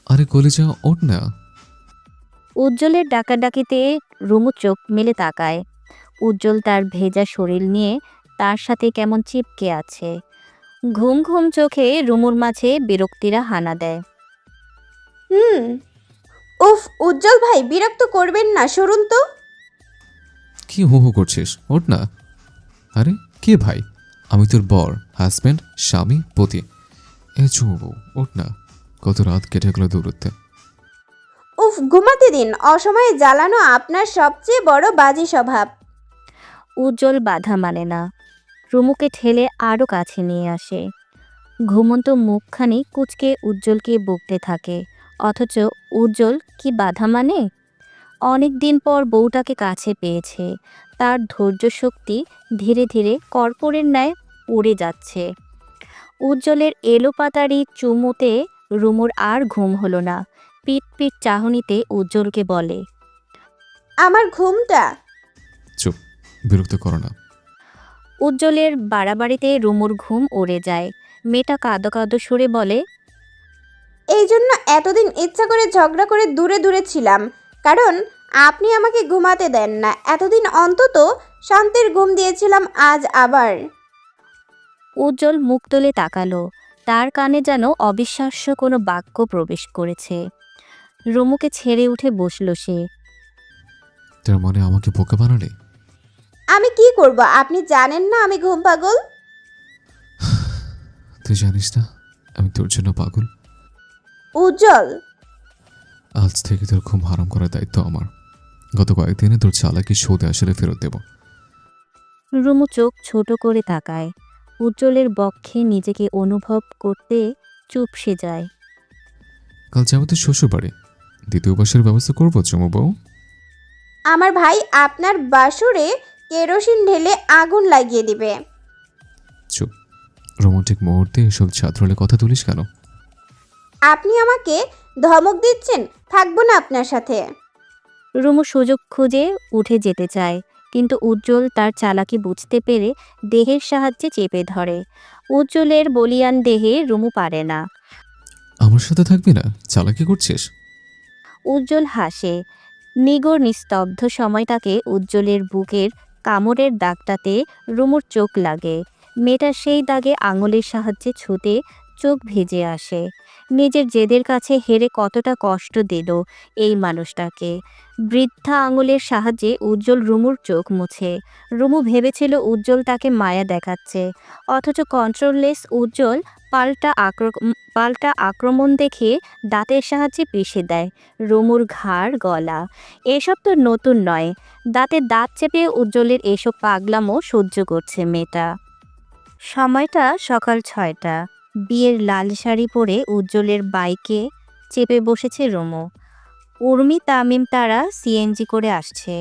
S6: আরে কলিজা, ওঠ না।
S9: উজ্জ্বলের ডাকাডাকিতে রুমু চোখ মেলে তাকায়। উজ্জ্বল তার ভেজা শরীর নিয়ে তার সাথে কেমন চিপকে আছে। ঘুম ঘুম চোখে রুমুর মাঝে বিরক্তিরা হানা দেয়।
S5: হুম উফ, উজ্জ্বল ভাই বিরক্ত করবেন না, সরুন তো।
S6: কি হু হু করছিস? ওঠ না। আরে কে ভাই? আমি তোর বর, হাজব্যান্ড, স্বামী, পতি। এ চুমু, ওঠ না। কত রাত কেটে গেল দৌড়তে।
S5: উফ, ঘুমাতে দিন। অসময়ে জ্বালানো আপনার সবচেয়ে বড় বাজে স্বভাব।
S9: উজ্জ্বল বাধা মানে না। রুমুকে ঠেলে আরও কাছে নিয়ে আসে। ঘুমন্ত মুখখানি কুঁচকে উজ্জ্বলকে বকতে থাকে, অথচ উজ্জ্বল কি বাধা মানে? অনেক দিন পর বউটাকে কাছে পেয়েছে, তার ধৈর্য শক্তি ধীরে ধীরে কর্পূরের ন্যায় উড়ে যাচ্ছে। উজ্জ্বলের এলোপাতাড়ি চুমুতে রুমুর আর ঘুম হলো না। পিট পিট চাহনিতে উজ্জ্বলকে বলে,
S5: আমার ঘুমটা।
S6: চুপ, বিরক্ত করো না।
S9: উজ্জ্বলের বাড়াবাড়িতে রুমুর ঘুম উড়ে যায়। মেয়েটা কাঁদো কাঁদো সুরে বলে,
S5: এই জন্য এতদিন ইচ্ছা করে ঝগড়া করে দূরে দূরে ছিলাম, কারণ আপনি আমাকে ঘুমাতে দেন না। এতদিন অন্তত শান্তির ঘুম দিয়েছিলাম, আজ আবার।
S9: উজ্জ্বল মুখ তুলে তাকালো। তার কানে যেন অবিশ্বাস্য কোনো বাক্য প্রবেশ করেছে। রুমুকে ছেড়ে উঠে বসল সে।
S6: তার মানে আমাকে বোকা বানালে?
S5: আমি কি করব? আপনি জানেন না আমি ঘুম পাগল?
S6: তুই জানিস না আমি তোর জন্য পাগল?
S5: উজ্জ্বল,
S6: আজ থেকে তোর ঘুম হারাম করার দায়িত্ব আমার। গত কয়েকদিনে তোর চালাকি সৌদে আসলে ফেরত দেব।
S9: রুমু চোখ ছোট করে তাকায়। উজ্জ্বলের বক্ষে নিজেকে অনুভব করতে চুপসে যায়।
S6: কাল যাবো তোর শ্বশুর বাড়ি, দ্বিতীয় বাসের ব্যবস্থা করবো চুমু বউ।
S5: আমার ভাই আপনার বাসরে কেরোসিন ঢেলে আগুন লাগিয়ে দিবে।
S6: চুপ, রোমান্টিক মুহূর্তে এসব ছাত্রলে কথা তুলিস কেন?
S5: আপনি আমাকে ধমক দিচ্ছেন? থাকবো না আপনার সাথে।
S9: রুমু সুযোগ খুঁজে উঠে যেতে চায়, কিন্তু উজ্জ্বল তার চালাকি বুঝতে পেরে দেহের সাহায্যে চেপে ধরে। উজ্জ্বলের বলিয়ান দেহে রুমু পারে না।
S6: আমার সাথে থাকবি না? চালাকি করছিস?
S9: উজ্জ্বল হাসে। নিগড় নিস্তব্ধ সময়টাকে উজ্জ্বলের বুকের কামড়ের দাগটাতে রুমুর চোখ লাগে। মেয়েটা সেই দাগে আঙুলের সাহায্যে ছুঁতে চোখ ভিজে আসে। নিজের জেদের কাছে হেরে কতটা কষ্ট দিল এই মানুষটাকে। বৃদ্ধা আঙুলের সাহায্যে উজ্জ্বল রুমুর চোখ মুছে। রুমু ভেবেছিল উজ্জ্বল তাকে মায়া দেখাচ্ছে, অথচ কন্ট্রোললেস উজ্জ্বল পাল্টা আক্রমণ দেখে দাঁতের সাহায্যে পিষে দেয় রুমুর ঘাড় গলা। এসব তো নতুন নয়। দাঁতে দাঁত চেপে উজ্জ্বলের এসব পাগলামো সহ্য করছে মেয়েটা। সময়টা সকাল 6টা। বিয়ের লাল শাড়ি পরে উজ্জ্বলের বাইকে চেপে বসেছে রুমু। উর্মি তামিম তারা সিএনজি করে আসছে।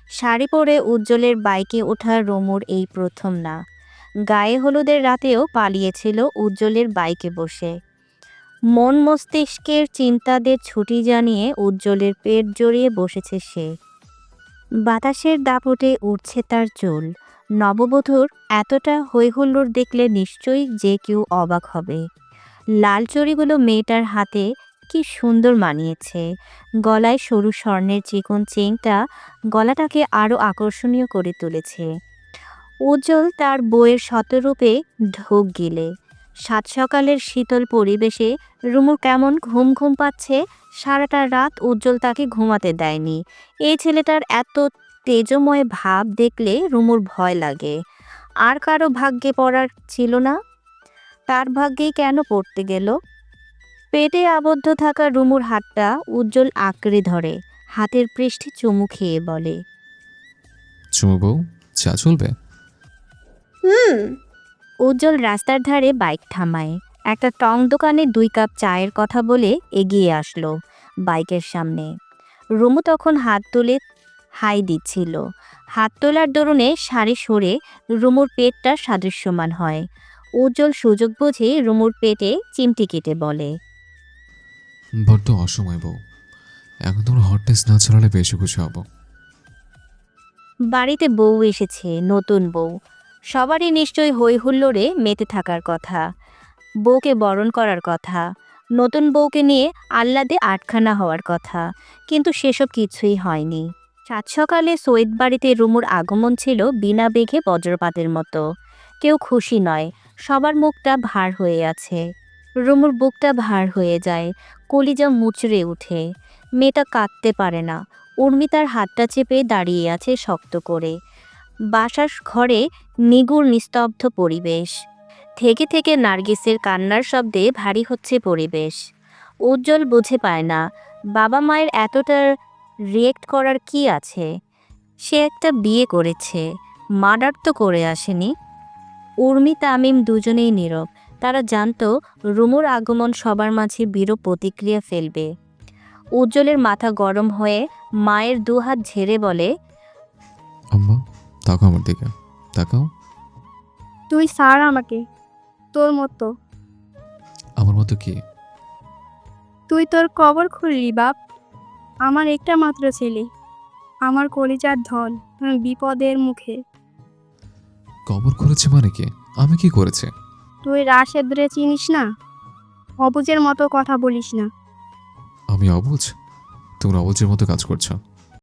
S9: শাড়ি পরে উজ্জ্বলের বাইকে ওঠা রুমুর এই প্রথম না। গায়ে হলুদের রাতেও পালিয়েছিল উজ্জ্বলের বাইকে বসে। মন মস্তিষ্কের চিন্তাদের ছুটি জানিয়ে উজ্জ্বলের পেট জড়িয়ে বসেছে সে। বাতাসের দাপটে উঠছে তার চুল। নববধূর এতটা হৈহুল্লোড় দেখলে নিশ্চয়ই যে কেউ অবাক হবে। লাল চড়িগুলো মেয়েটার হাতে কি সুন্দর মানিয়েছে। গলায় সরু স্বর্ণের চিকন চেইনটা গলাটাকে আরও আকর্ষণীয় করে তুলেছে। উজ্জ্বল তার বইয়ের শতরূপে ঢোক গিলে। সাত সকালের শীতল পরিবেশে রুমুর কেমন ঘুম ঘুম পাচ্ছে। সারাটা রাত উজ্জ্বল তাকে ঘুমাতে দেয়নি। এই ছেলেটার এত তেজময় ভাব দেখলে রুমুর ভয় লাগে। আর কারো ভাগ্যে পড়ার ছিল না, তার ভাগ্যেই কেন পড়তে গেল? পেটে আবদ্ধ থাকা রুমুর হাতটা উজ্জ্বল আঁকড়ে ধরে, হাতের পৃষ্ঠে চুমু খেয়ে বলে,
S6: চুমু বউ, চা চলবে?
S9: উজ্জ্বল রাস্তার ধারে বাইক থামায়। একটা টং দোকানে 2 কাপ চায়ের কথা বলে এগিয়ে আসলো বাইকের সামনে। রুমু তখন হাত তুলে হাই দিচ্ছিল। হাত তোলার দরুনে শাড়ি সরে রুমুর পেটটা সাদৃশ্যমান হয়। উজ্জ্বল সুযোগ বুঝে রুমুর পেটে চিমটি কেটে বলে,
S6: বড্ড অসময় বউ, এখন তোমরা হটনেস না ছড়ালে বেশি খুশি হব।
S9: বাড়িতে বউ এসেছে, নতুন বউ। সবারই নিশ্চয়ই হই হুল্লোড়ে মেতে থাকার কথা, বউকে বরণ করার কথা, নতুন বউকে নিয়ে আহ্লাদে আটখানা হওয়ার কথা। কিন্তু সেসব কিছুই হয়নি। সাত সকালে সৈয়দ বাড়িতে রুমুর আগমন ছিল বিনা বেঘে বজ্রপাতের মতো। কেউ খুশি নয়, সবার মুখটা ভার হয়ে আছে। রুমুর বুকটা ভার হয়ে যায়, কলিজা মুচড়ে উঠে। মেয়েটা কাঁদতে পারে না। উর্মি তার হাতটা চেপে দাঁড়িয়ে আছে শক্ত করে। বাসার ঘরে নিগুড় নিস্তব্ধ পরিবেশ। থেকে থেকে নার্গিসের কান্নার শব্দে ভারী হচ্ছে পরিবেশ। উজ্জ্বল বুঝে পায় না বাবা মায়ের এতটা রিয়েক্ট করার কি আছে। সে একটা বিয়ে করেছে, মার্ডার তো করে আসেনি। উর্মি তামিম দুজনেই নীরব। তারা জানতো রুমুর আগমন সবার মাঝে বিরূপ প্রতিক্রিয়া ফেলবে। উজ্জ্বলের মাথা গরম হয়ে মায়ের দুহাত ঝেড়ে বলে,
S6: আম্মা তাকাও আমার দিকে, তাকাও।
S3: তুই ছাড় আমাকে, তোর মতো।
S6: আমার মতো কি?
S3: তুই তোর কবর খুললি বাপ। আমার একটা মাত্র ছেলে, আমার কলিজার ধন, বিপদের মুখে।
S6: কবর করেছে মানে কি? আমি কি করেছে?
S3: তুই রাশেদরে চিনিস না? অবুজের মতো কথা বলিস না।
S6: আমি অবুঝ? তোমরা অবুঝের মতো কাজ করছো।